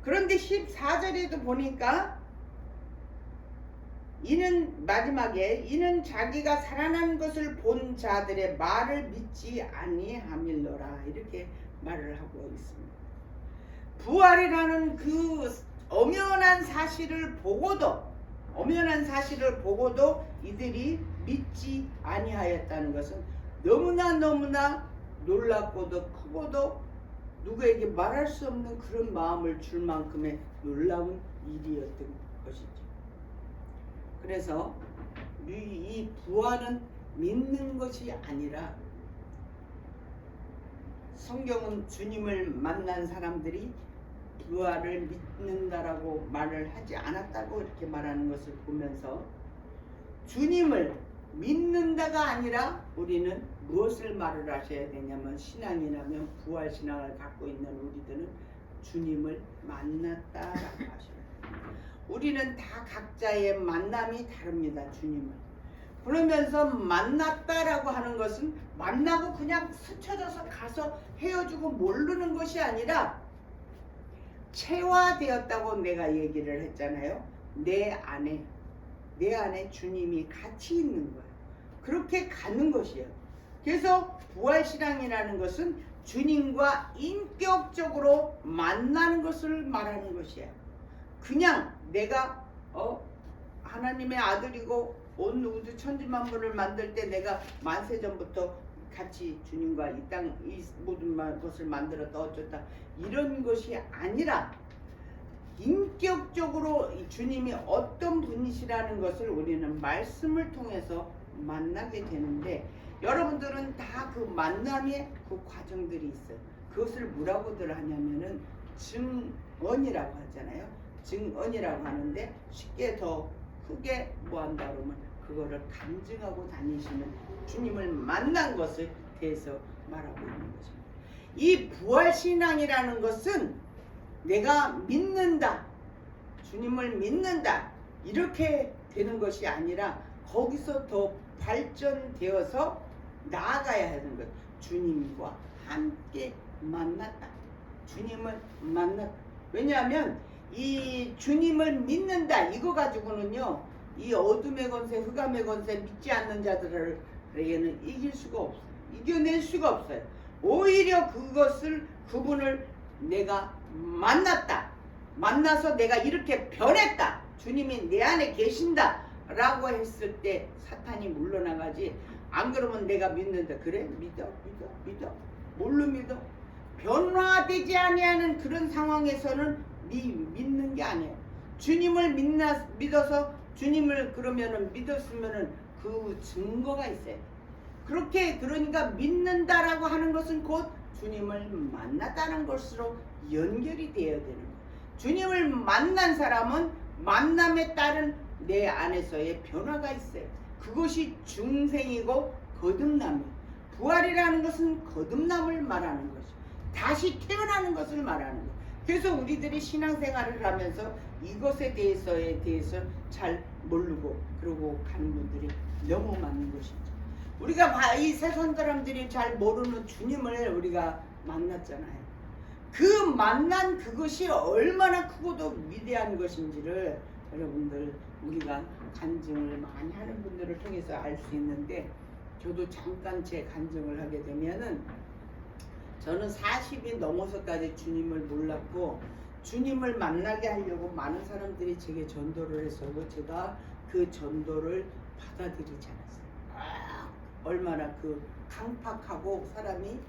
그런데 14절에도 보니까 마지막에 이는 자기가 살아난 것을 본 자들의 말을 믿지 아니함일러라 이렇게 말을 하고 있습니다. 부활이라는 그 엄연한 사실을 보고도 이들이 믿지 아니하였다는 것은 너무나 놀랍고도 크고도 누구에게 말할 수 없는 그런 마음을 줄 만큼의 놀라운 일이었던 것이죠. 그래서 이 부활은 믿는 것이 아니라, 성경은 주님을 만난 사람들이 부활을 믿는다라고 말을 하지 않았다고 이렇게 말하는 것을 보면서 주님을 믿는다가 아니라 우리는 무엇을 말을 하셔야 되냐면, 신앙이라면 부활 신앙을 갖고 있는 우리들은 주님을 만났다라고 하셔요. 우리는 다 각자의 만남이 다릅니다. 주님을. 그러면서 만났다라고 하는 것은 만나고 그냥 스쳐져서 가서 헤어지고 모르는 것이 아니라 체화되었다고 내가 얘기를 했잖아요. 내 안에 주님이 같이 있는 거예요. 그렇게 가는 것이에요. 그래서 부활신앙이라는 것은 주님과 인격적으로 만나는 것을 말하는 것이에요. 그냥 내가 하나님의 아들이고 온 우주 천지만물을 만들 때 내가 만세전부터 같이 주님과 이 땅 이 모든 것을 만들었다 어쩌다 이런 것이 아니라 인격적으로 이 주님이 어떤 분이시라는 것을 우리는 말씀을 통해서 만나게 되는데, 여러분들은 다 그 만남의 그 과정들이 있어요. 그것을 뭐라고들 하냐면은 증언이라고 하잖아요. 증언이라고 하는데, 쉽게 더 크게 뭐 한다 그러면 그거를 간증하고 다니시는 주님을 만난 것에 대해서 말하고 있는 것입니다. 이 부활신앙이라는 것은 내가 믿는다, 주님을 믿는다 이렇게 되는 것이 아니라 거기서 더 발전되어서 나아가야 하는 것. 주님과 함께 만났다. 주님을 만났다. 왜냐하면 이 주님을 믿는다 이거 가지고는요, 이 어둠의 권세, 흑암의 권세 믿지 않는 자들에게는 이길 수가 없어요. 이겨낼 수가 없어요. 오히려 그분을 내가 만났다, 만나서 내가 이렇게 변했다, 주님이 내 안에 계신다 라고 했을 때 사탄이 물러나가지. 안 그러면 내가 믿는다. 그래? 믿어. 뭘로 믿어? 변화되지 아니하는 그런 상황에서는 믿는 게 아니에요. 주님을 믿어서 주님을 그러면은 믿었으면은 그 증거가 있어요. 그렇게 그러니까 믿는다라고 하는 것은 곧 주님을 만났다는 것으로 연결이 되어야 되는 거예요. 주님을 만난 사람은 만남에 따른 내 안에서의 변화가 있어요. 그것이 중생이고 거듭남이에요. 부활이라는 것은 거듭남을 말하는 것이죠. 다시 태어나는 것을 말하는 거예요. 그래서 우리들이 신앙생활을 하면서 이것에 대해서 잘 모르고 그러고 가는 분들이 너무 많은 것이죠. 우리가 이 세상 사람들이 잘 모르는 주님을 우리가 만났잖아요. 그 만난 그것이 얼마나 크고도 위대한 것인지를 여러분들 우리가 간증을 많이 하는 분들을 통해서 알 수 있는데, 저도 잠깐 제 간증을 하게 되면은, 저는 40이 넘어서까지 주님을 몰랐고 주님을 만나게 하려고 많은 사람들이 제게 전도를 했어도 제가 그 전도를 받아들이지 않았어요. 얼마나 그 강팍하고 사람이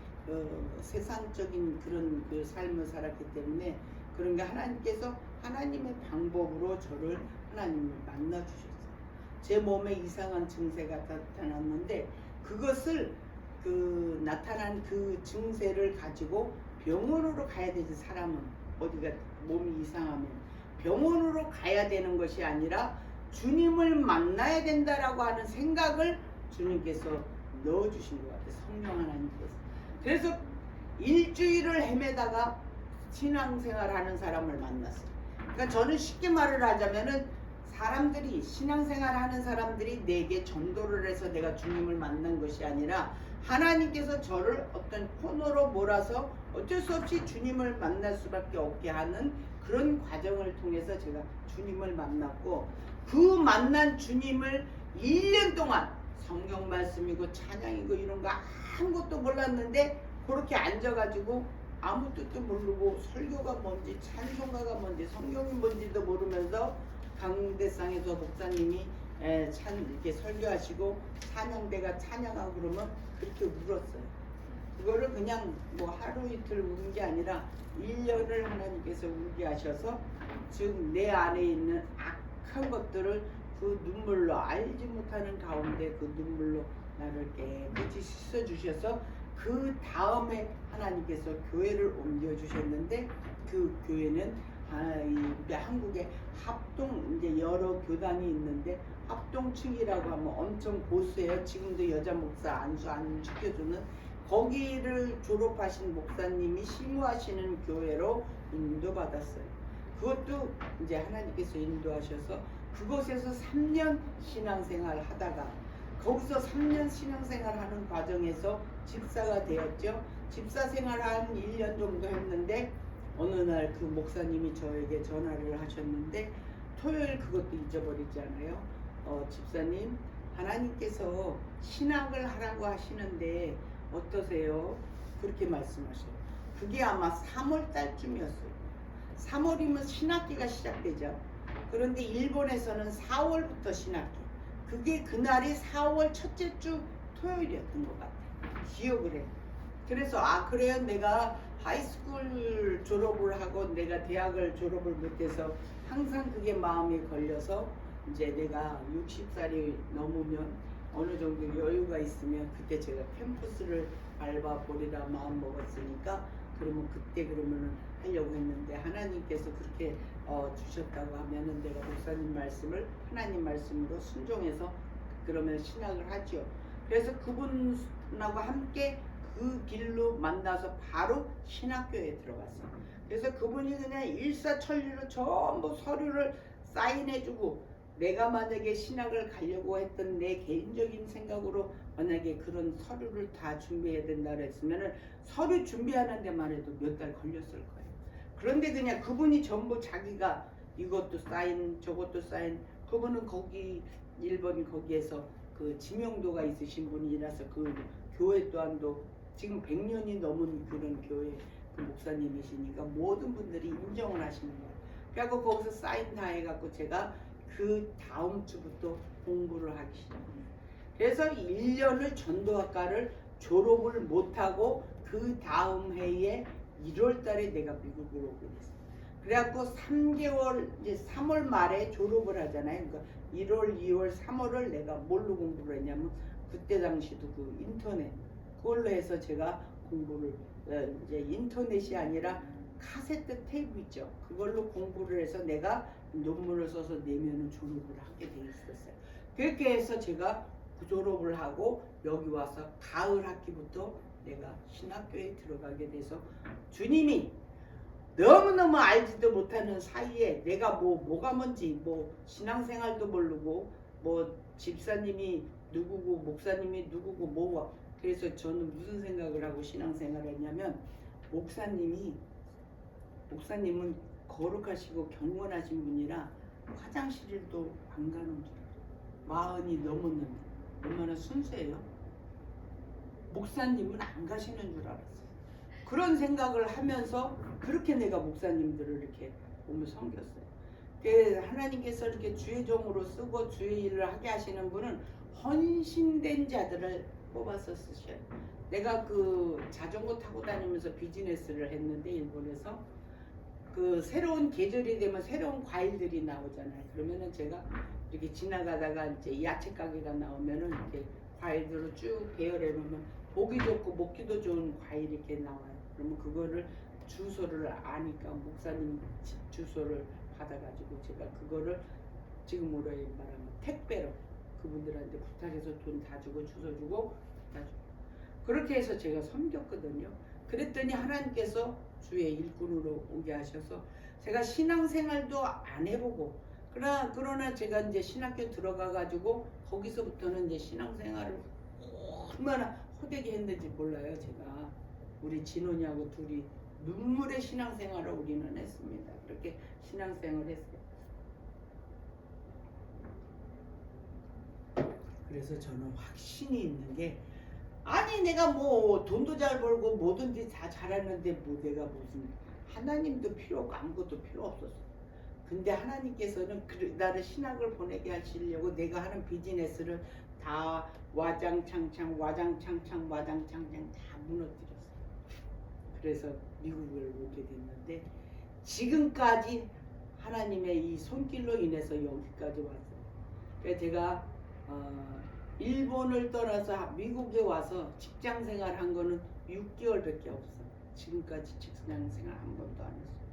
세상적인 그런 그 삶을 살았기 때문에, 그런 게 하나님께서 하나님의 방법으로 저를 하나님을 만나 주셨어요. 제 몸에 이상한 증세가 나타났는데, 그것을 그 나타난 그 증세를 가지고 병원으로 가야 되지. 사람은 어디가 몸이 이상하면 병원으로 가야 되는 것이 아니라 주님을 만나야 된다라고 하는 생각을 주님께서 넣어주신 것 같아요. 성령 하나님께서. 그래서 일주일을 헤매다가 신앙생활하는 사람을 만났어요. 그러니까 저는 쉽게 말을 하자면은, 사람들이 신앙생활하는 사람들이 내게 전도를 해서 내가 주님을 만난 것이 아니라 하나님께서 저를 어떤 코너로 몰아서 어쩔 수 없이 주님을 만날 수밖에 없게 하는 그런 과정을 통해서 제가 주님을 만났고, 그 만난 주님을 1년 동안 성경 말씀이고 찬양이고 이런 거 아무것도 몰랐는데 그렇게 앉아가지고 아무 뜻도 모르고 설교가 뭔지 찬송가가 뭔지 성경이 뭔지도 모르면서 강대상에서 목사님이 이렇게 설교하시고 찬양대가 찬양하고 그러면 그렇게 울었어요. 그거를 그냥 뭐 하루 이틀 우는 게 아니라 1년을 하나님께서 울게 하셔서, 즉 내 안에 있는 악한 것들을 그 눈물로, 알지 못하는 가운데 그 눈물로 나를 깨끗이 씻어주셔서 그 다음에 하나님께서 교회를 옮겨주셨는데, 그 교회는 한국에 합동, 이제 여러 교단이 있는데 합동층이라고 하면 엄청 보수예요. 지금도 여자 목사 안수 안 시켜주는, 거기를 졸업하신 목사님이 심우하시는 교회로 인도받았어요. 그것도 이제 하나님께서 인도하셔서 그곳에서 3년 신앙생활 하다가, 거기서 3년 신앙생활 하는 과정에서 집사가 되었죠. 집사 생활 한 1년 정도 했는데 어느 날 그 목사님이 저에게 전화를 하셨는데, 토요일 그것도 잊어버리지 않아요. 집사님, 하나님께서 신학을 하라고 하시는데 어떠세요? 그렇게 말씀하셔요. 그게 아마 3월 달쯤이었어요. 3월이면 신학기가 시작되죠. 그런데 일본에서는 4월부터 신학기. 그게 그날이 4월 첫째 주 토요일이었던 것 같아요. 기억을 해. 그래서 그래요. 내가 하이스쿨 졸업을 하고 내가 대학을 졸업을 못해서 항상 그게 마음에 걸려서 이제 내가 60살이 넘으면 어느 정도 여유가 있으면 그때 제가 캠퍼스를 밟아보리라 마음 먹었으니까 그러면 그때 그러면은 하려고 했는데 하나님께서 그렇게 주셨다고 하면은 내가 목사님 말씀을 하나님 말씀으로 순종해서 그러면 신학을 하죠. 그래서 그분하고 함께 그 길로 만나서 바로 신학교에 들어갔어요. 그래서 그분이 그냥 일사천리로 전부 서류를 사인해주고 내가 만약에 신학을 가려고 했던 내 개인적인 생각으로 만약에 그런 서류를 다 준비해야 된다 그랬으면은 서류 준비하는 데만 해도 몇 달 걸렸을 거예요. 그런데 그냥 그분이 전부 자기가 이것도 사인 저것도 사인 그분은 거기 일본 거기에서 그 지명도가 있으신 분이라서 그 교회 또한도 지금 100년이 넘은 그런 교회 그 목사님이시니까 모든 분들이 인정을 하시는 거예요. 그래갖고 거기서 사인 다 해갖고 제가 그 다음 주부터 공부를 하기 시작합니다. 그래서 1년을 전도학과를 졸업을 못하고 그 다음 해에 1월 달에 내가 미국으로 오게 됐어요. 그래갖고 3개월, 이제 3월 말에 졸업을 하잖아요. 그러니까 1월, 2월, 3월을 내가 뭘로 공부를 했냐면 그때 당시도 그 인터넷 그걸로 해서 제가 공부를 이제 인터넷이 아니라 카세트 테이프 있죠. 그걸로 공부를 해서 내가 논문을 써서 내면은 졸업을 하게 돼 있었어요. 그렇게 해서 제가 졸업을 하고 여기 와서 가을 학기부터 내가 신학교에 들어가게 돼서 주님이 너무너무 알지도 못하는 사이에 내가 뭐가 뭔지 신앙생활도 모르고 집사님이 누구고 목사님이 누구고 뭐가 그래서 저는 무슨 생각을 하고 신앙생활을 했냐면 목사님은 거룩하시고 경건하신 분이라 화장실도 안 가는 줄 알아요. 마흔이 넘었는데 얼마나 순수해요. 목사님은 안 가시는 줄 알았어요. 그런 생각을 하면서 그렇게 내가 목사님들을 이렇게 보면 섬겼어요. 하나님께서 이렇게 주의 종으로 쓰고 주의 일을 하게 하시는 분은 헌신된 자들을 뽑아서 쓰셔요. 내가 그 자전거 타고 다니면서 비즈니스를 했는데 일본에서 그 새로운 계절이 되면 새로운 과일들이 나오잖아요. 그러면은 제가 이렇게 지나가다가 이제 야채 가게가 나오면은 이렇게 과일들을 쭉 배열해 놓으면 보기 좋고 먹기도 좋은 과일이 이렇게 나와요. 그러면 그거를 주소를 아니까 목사님 집 주소를 받아가지고 제가 그거를 지금으로 말하면 택배로 그분들한테 부탁해서 돈 다 주고 주소 주고 다 주고 그렇게 해서 제가 섬겼거든요. 그랬더니 하나님께서 주의 일꾼으로 오게 하셔서 제가 신앙생활도 안 해보고 그러나 제가 이제 신학교 들어가 가지고 거기서부터는 이제 신앙생활을 얼마나 호되게 했는지 몰라요. 제가 우리 진원이하고 둘이 눈물의 신앙생활을 우리는 했습니다. 그렇게 신앙생활을 했어요. 그래서 저는 확신이 있는 게 아니 내가 돈도 잘 벌고 뭐든지 다 잘하는데 내가 무슨 하나님도 필요 없고 아무것도 필요 없었어. 근데 하나님께서는 나를 신학을 보내게 하시려고 내가 하는 비즈니스를 다 와장창창 다 무너뜨렸어요. 그래서 미국을 오게 됐는데 지금까지 하나님의 이 손길로 인해서 여기까지 왔어요. 그래서 제가 일본을 떠나서 미국에 와서 직장생활 한 거는 6개월밖에 없어. 지금까지 직장생활 한 번도 안 했어.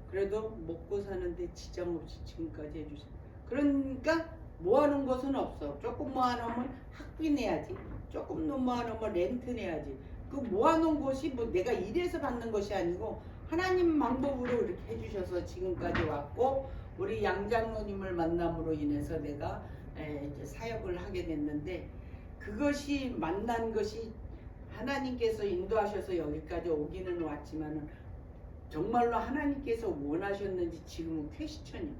그래도 먹고 사는데 지장 없이 지금까지 해주셔. 그러니까 모아놓은 것은 없어. 조금 모아놓으면 학비 내야지. 조금 모아놓으면 렌트 내야지. 그 모아놓은 것이 내가 일해서 받는 것이 아니고 하나님 방법으로 이렇게 해주셔서 지금까지 왔고 우리 양장로님을 만남으로 인해서 내가 이제 사역을 하게 됐는데 그것이 만난 것이 하나님께서 인도하셔서 여기까지 오기는 왔지만은 정말로 하나님께서 원하셨는지 지금은 퀘스천이에요.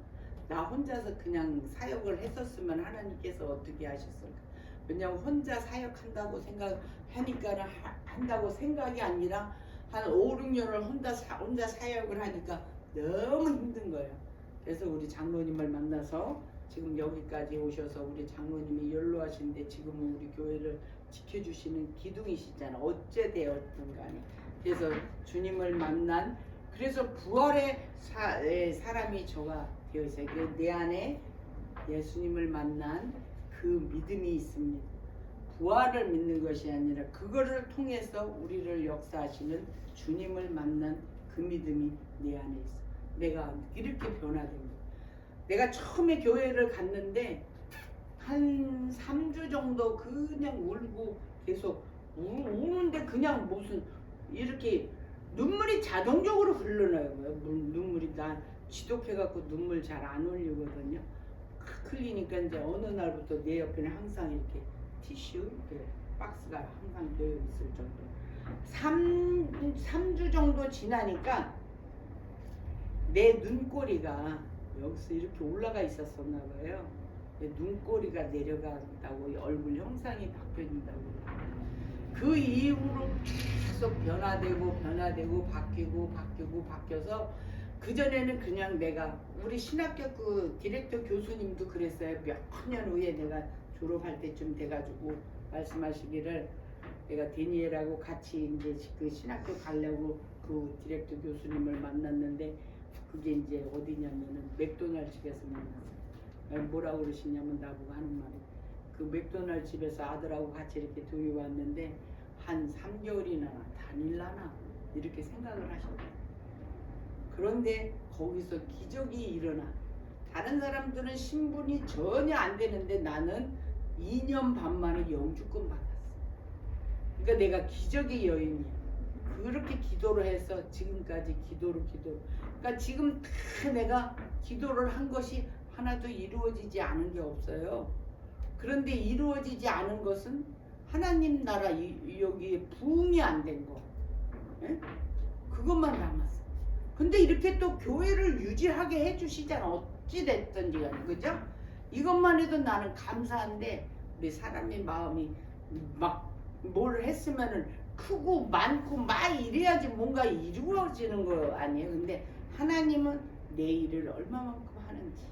나 혼자서 그냥 사역을 했었으면 하나님께서 어떻게 하셨을까? 왜냐하면 혼자 사역한다고 생각하니까 한다고 생각이 아니라 한 5, 6년을 혼자 사역을 하니까 너무 힘든 거예요. 그래서 우리 장로님을 만나서 지금 여기까지 오셔서 우리 장로님이 연로하신데 지금은 우리 교회를 지켜주시는 기둥이시잖아. 어째 되었든 간에. 그래서 주님을 만난, 그래서 부활의 사람이 저가 되어 있어요. 내 안에 예수님을 만난 그 믿음이 있습니다. 부활을 믿는 것이 아니라 그거를 통해서 우리를 역사하시는 주님을 만난 그 믿음이 내 안에 있어. 내가 이렇게 변화된 거야. 내가 처음에 교회를 갔는데 한 3주 정도 그냥 울고 계속 우는데 그냥 무슨 이렇게 눈물이 자동적으로 흘러나요. 눈물이 난 지독해갖고 눈물 잘 안 흘리거든요. 흘리니까 이제 어느 날부터 내 옆에는 항상 이렇게 티슈 이렇게 박스가 항상 놓여 있을 정도. 3주 정도 지나니까 내 눈꼬리가 여기서 이렇게 올라가 있었었나 봐요. 내 눈꼬리가 내려간다고 얼굴 형상이 바뀌어진다고. 그 이후로 계속 변화되고 바뀌어서 그전에는 그냥 내가 우리 신학교 그 디렉터 교수님도 그랬어요. 몇 년 후에 내가 졸업할 때쯤 돼가지고 말씀하시기를 내가 데니엘하고 같이 이제 그 신학교 가려고 그 디렉터 교수님을 만났는데 그게 이제 어디냐면은 맥도날드 집에서 만났어요. 뭐라고 그러시냐면 나보고 하는 말이 그 맥도날드 집에서 아들하고 같이 이렇게 도요 왔는데 한 3개월이나 다닐라나 이렇게 생각을 하셨어요. 그런데 거기서 기적이 일어나. 다른 사람들은 신분이 전혀 안 되는데 나는 2년 반 만에 영주권 받았어. 그러니까 내가 기적의 여인이야. 그렇게 기도를 해서 지금까지 기도로. 그러니까 지금 다 내가 기도를 한 것이 하나도 이루어지지 않은 게 없어요. 그런데 이루어지지 않은 것은 하나님 나라 여기에 부흥이 안 된 거. 에? 그것만 남았어. 근데 이렇게 또 교회를 유지하게 해주시잖아. 어찌됐든지 간에. 그죠? 이것만 해도 나는 감사한데 우리 사람의 마음이 막 뭘 했으면은 크고 많고 막 이래야지 뭔가 이루어지는 거 아니에요. 근데 하나님은 내 일을 얼마만큼 하는지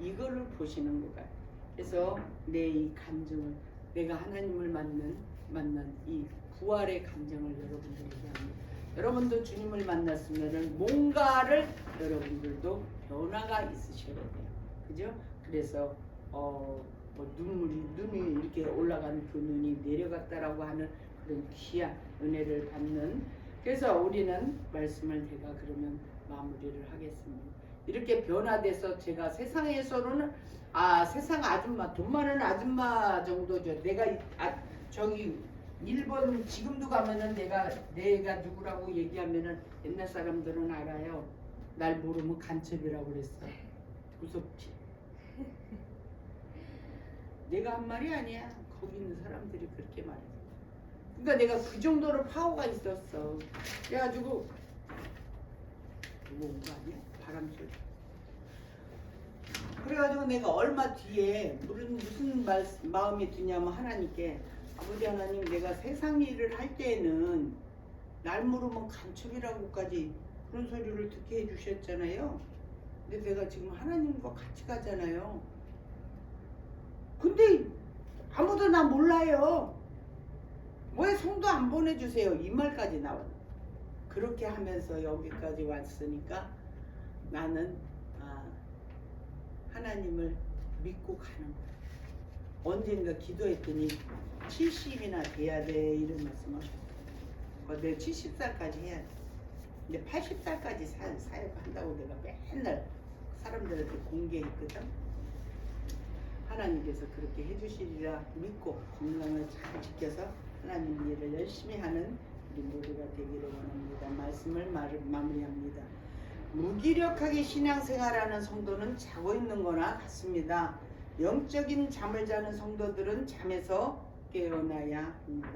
이거를 보시는 것 같아요. 그래서 내 이 감정을 내가 하나님을 만난 이 부활의 감정을 여러분들에게 합니다. 여러분도 주님을 만났으면은 뭔가를 여러분들도 변화가 있으셔야 돼요. 그죠? 그래서 뭐 눈이 이렇게 올라간 그 눈이 내려갔다라고 하는 그런 귀한 은혜를 받는. 그래서 우리는 말씀을 제가 그러면 마무리를 하겠습니다. 이렇게 변화돼서 제가 세상에서는 세상 아줌마, 돈 많은 아줌마 정도죠. 내가 저기 일본 지금도 가면은 내가 누구라고 얘기하면은 옛날 사람들은 알아요. 날 모르면 간첩이라고 그랬어. 무섭지. 내가 한 말이 아니야. 거기 있는 사람들이 그렇게 말했어. 그러니까 내가 그 정도로 파워가 있었어. 그래가지고 누구 온 거 아니야? 바람 소리. 그래가지고 내가 얼마 뒤에 무슨 마음이 드냐면 하나님께 아버지 하나님 내가 세상 일을 할 때에는 날 모르면 간첩이라고까지 그런 소리를 듣게 해주셨잖아요. 근데 내가 지금 하나님과 같이 가잖아요. 근데 아무도 나 몰라요. 왜 성도 안 보내주세요? 이 말까지 나와요. 그렇게 하면서 여기까지 왔으니까 나는 하나님을 믿고 가는 거야. 언젠가 기도했더니 70이나 돼야 돼 이런 말씀하셨어요. 내가 70살까지 해야 돼. 근데 80살까지 사역한다고 내가 맨날 사람들한테 공개했거든. 하나님께서 그렇게 해주시리라 믿고 건강을 잘 지켜서 하나님 일을 열심히 하는 우리 모두가 되기를 원합니다. 말씀을 마무리합니다. 무기력하게 신앙생활하는 성도는 자고 있는 거나 같습니다. 영적인 잠을 자는 성도들은 잠에서 깨어나야 합니다.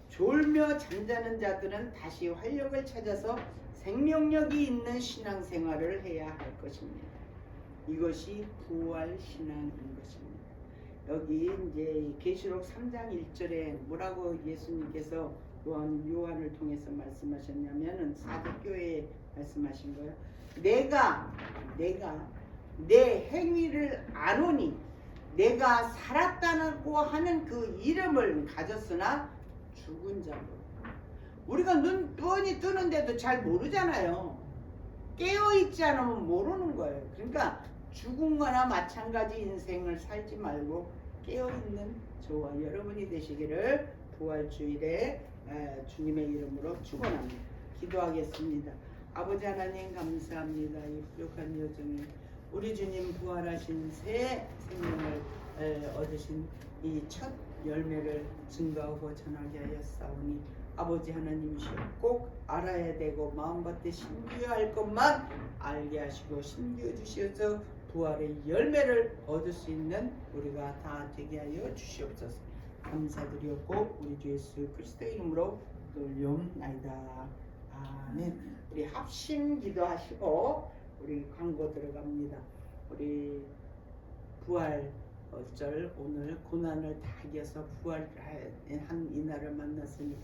졸며 잠자는 자들은 다시 활력을 찾아서 생명력이 있는 신앙생활을 해야 할 것입니다. 이것이 부활 신앙인 것입니다. 여기 이제 계시록 3장 1절에 뭐라고 예수님께서 요한을 통해서 말씀하셨냐면은 사도교회에 말씀하신 거예요. 내가 내 행위를 아노니 내가 살았다고 하는 그 이름을 가졌으나 죽은 자로. 우리가 눈 뻔히 뜨는데도 잘 모르잖아요. 깨어있지 않으면 모르는 거예요. 그러니까 죽은 거나 마찬가지 인생을 살지 말고 깨어있는 저와 여러분이 되시기를 부활주일에 주님의 이름으로 축원합니다. 기도하겠습니다. 아버지 하나님 감사합니다. 이 부족한 여정에 우리 주님 부활하신 새 생명을 얻으신 이 첫 열매를 증거하고 전하게 하였사오니 아버지 하나님이시여 꼭 알아야 되고 마음밭에 심기어야 할 것만 알게 하시고 심기어 주시어서 부활의 열매를 얻을 수 있는 우리가 다 되게 하여 주시옵소서. 감사드렸고 우리 주 예수 그리스도 이름으로 올려옵나이다. 아멘. 우리 합심 기도하시고 우리 광고 들어갑니다. 우리 부활 어쩔 오늘 고난을 다 이겨서 부활한 이날을 만났으니까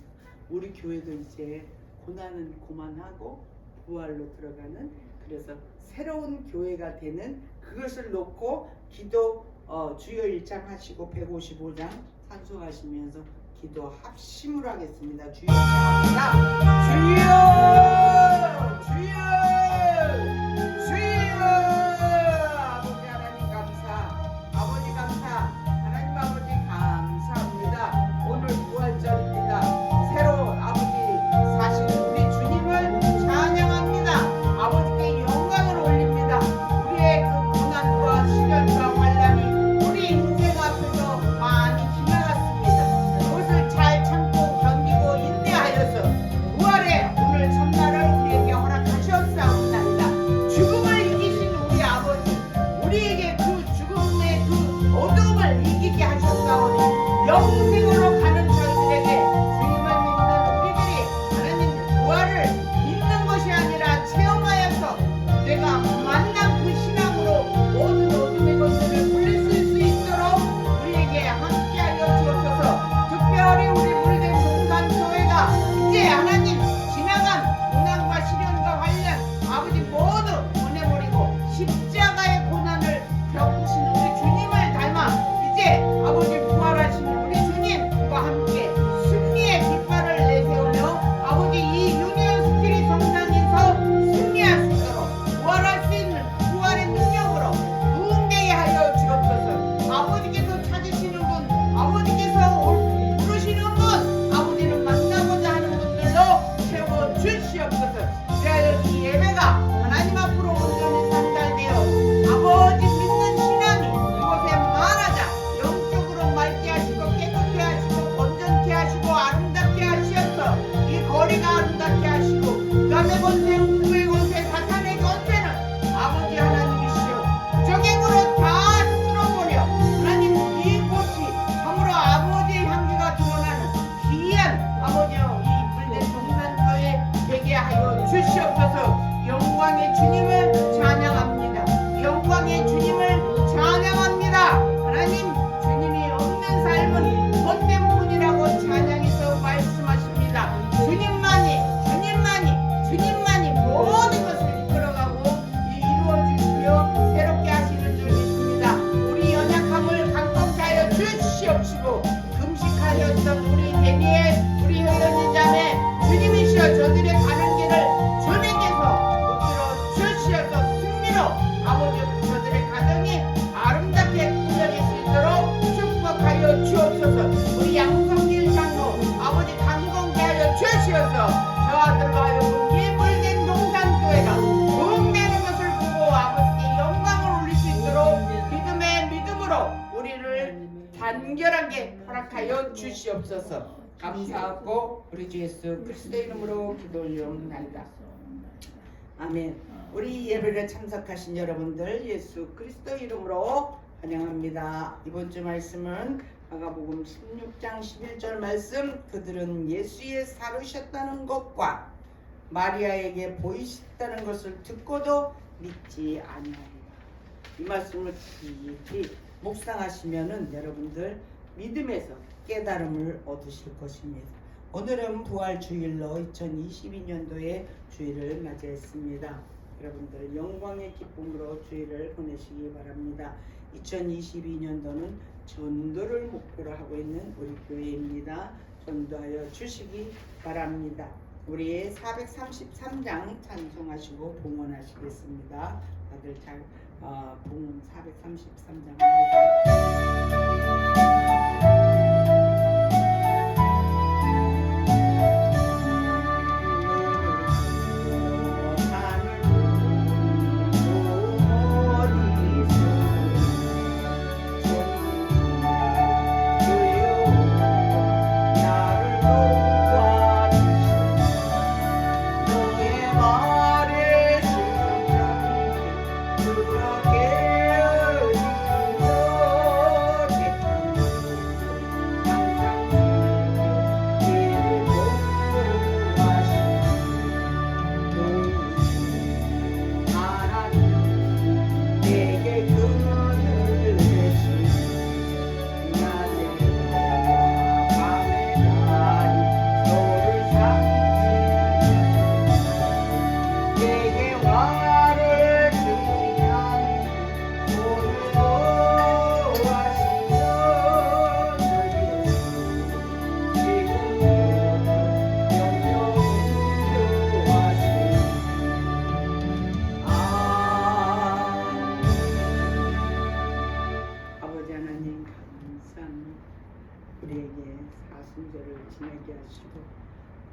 우리 교회도 이제 고난은 그만하고 부활로 들어가는 그래서 새로운 교회가 되는 그것을 놓고 기도 주여 1장 하시고 155장 산수하시면서 기도 합심을 하겠습니다. 주여 주여 주여 주여 아버지 하나님 감사 아버지 감사 하나님 아버지 감사합니다. 오늘 부활절입니다. 새로 아버지 사실 우리 주님을 찬양합니다. 아버지께 영광을 올립니다. 우리의 그 고난과 시련과 환난이 우리 인생 앞에서 많이 지나갔습니다. 그것을 잘 참고 견디고 인내하여서 부활의 오늘 첫날을 우리에게 허락하셨사옵나이다. 죽음을 이기신 우리 아버지 우리에게 그 죽음의 그 어둠을 이기게 하셨사오니 영생으로 가는 저희들에게 주님을 믿는 우리들이 하나님 부활을 믿는 것이 아니라 체험하여서 내가 만난 그 신앙으로 모든 어둠의 것들을 물리칠 수 있도록 우리에게 함께하여 주옵소서. 특별히 우리 물된 동산교회가 이제 하나님 지나간 고난과 시련과 환난 아버지 모두 보내버리고 십자가의 고난을 겪으신 우리 주님을 닮아 이제 아버지 부활하신 우리 주님과 함께 승리의 깃발을 내세우며 아버지 이 유니언 스피릿 성산에서 승리할 수 있도록 부활할 수 있는 부활의 능력으로 부흥되게 하여 주옵소서. 아버지께서 찾으시는 분 아버지께서 부르시는 분 아버지는 만나고자 하는 분들로 채워 주시옵소서. 그리하여 이 예배가 하나님 앞으로 온전히 상달되어 아버지 믿는 신앙이 이곳에 말하자 영적으로 맑게 하시고 깨끗게 하시고 건전케 하시고 아름답게 하시어서 이 거리가 아름답게 하시고 남의 권세 우의 권세 사탄의 권세는 아버지 하나님이시여 적행으로 다 쓸어버려 하나님 이곳이 참으로 아버지의 향기가 드러나는 귀한 아버지여 이 물된 동산교회 되게 하여 주시옵소서. 영광의 주님을 찬양합니다. 영광의 주님을 찬양합니다. 하나님 주님이 없는 삶은 헛된 뿐이라고 찬양에서 말씀하십니다. 주님만이 모든 것을 이끌어가고 이루어주시며 새롭게 하시는 줄 믿습니다. 우리 연약함을 강건케 하여 주시옵시고 금식하였던 우리 대니엘 우리 효연이 자매 주님이시여 저들의 가는 길을 주님께서 붙들어 주시어서 승리로 아버지 저들의 가정이 아름답게 꾸며질 수 있도록 축복하여 주옵소서. 우리 양성길 장로 아버지 강건케 하여 주시어서 저 아들과 하여금 이 물된 동산교회가 부흥되는 것을 보고 아버지께 영광을 올릴 수 있도록 믿음의 믿음으로 우리를 단결하게 허락하여 주시옵소서. 감사하고 우리 주 예수 그리스도의 이름으로 기도 올려옵나이다. 아멘. 우리 예배를 참석하신 여러분들 예수 그리스도 이름으로 환영합니다. 이번 주 말씀은 마가복음 16장 11절 말씀 그들은 예수의 살으셨다는 것과 마리아에게 보이셨다는 것을 듣고도 믿지 아니하리라. 이 말씀을 깊이 묵상하시면은 여러분들 믿음에서 깨달음을 얻으실 것입니다. 오늘은 부활주일로 2022년도에 주일을 맞이했습니다. 여러분들 영광의 기쁨으로 주일을 보내시기 바랍니다. 2022년도는 전도를 목표로 하고 있는 우리 교회입니다. 전도하여 주시기 바랍니다. 우리 433장 찬송하시고 봉헌하시겠습니다. 다들 잘 봉헌 433장입니다.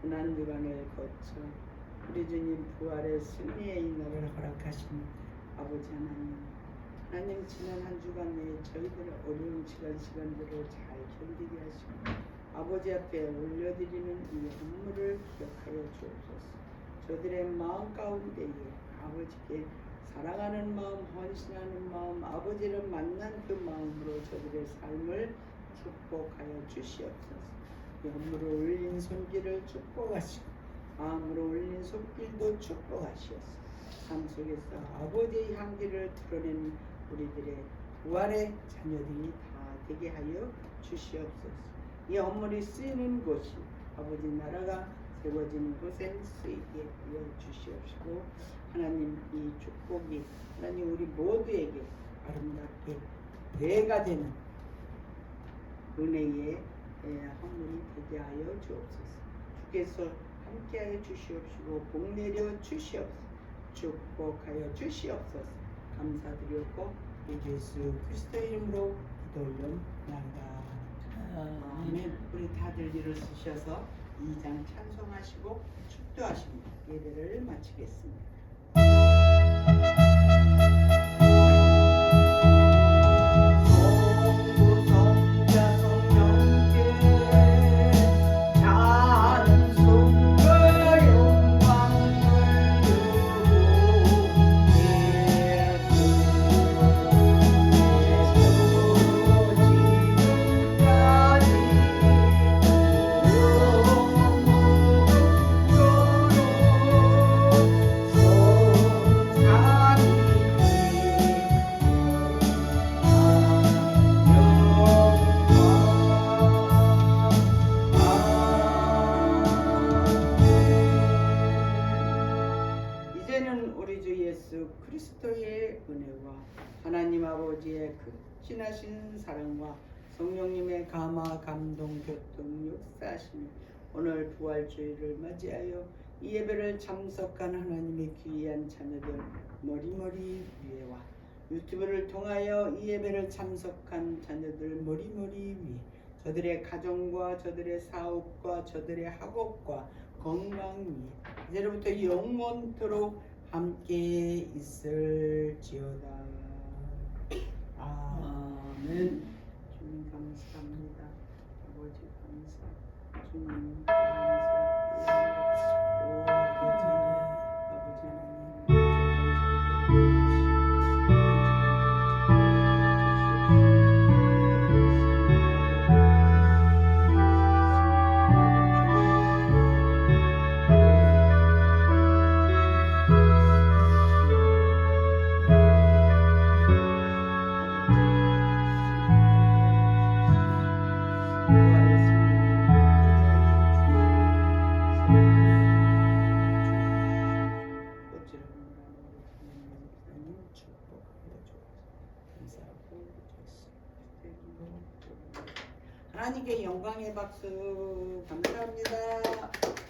고난 유간을 거쳐 우리 주님 부활의 승리의 인날을 허락하신 아버지 하나님 지난 한 주간 내에 저희들의 어려운 시간들을 잘 견디게 하시고 아버지 앞에 올려드리는 이 헌물을 기억하여 주옵소서. 저들의 마음 가운데에 아버지께 사랑하는 마음, 헌신하는 마음, 아버지를 만난 그 마음으로 저들의 삶을 축복하여 주시옵소서. 영으로 올린 손길을 축복하시고 마음으로 올린 손길도 축복하시옵소서. 삶 속에서 아버지의 향기를 드러내는 우리들의 부활의 자녀들이 다 되게 하여 주시옵소서. 이 업물이 쓰이는 곳이 아버지 나라가 세워지는 곳에 쓰이게 하여 주시옵시고 하나님 이 축복이 하나님 우리 모두에게 아름답게 배가 되는 은혜의 헌물이 되게 하여 주옵소서. 주께서 함께하여 주시옵시고 복내려 주시옵소서. 축복하여 주시옵소서. 감사드렸고 예수 그리스도의 이름으로 기도 올려나가다. 아멘. 우리 다들 일어서셔서 2장 찬송하시고 축도하십니다. 예배를 마치겠습니다. 그리스도의 은혜와 하나님 아버지의 극진하신 사랑과 성령님의 감화 감동 교통 역사하심이 오늘 부활주일을 맞이하여 이 예배를 참석한 하나님의 귀한 자녀들 머리머리 위에와 유튜브를 통하여 이 예배를 참석한 자녀들 머리머리 위에 저들의 가정과 저들의 사업과 저들의 학업과 건강 위에 이제부터 영원토록 함께 있을지어다. 아멘. 주님 감사합니다. 아버지 감사. 주님 감사. 하나님께 영광의 박수 감사합니다.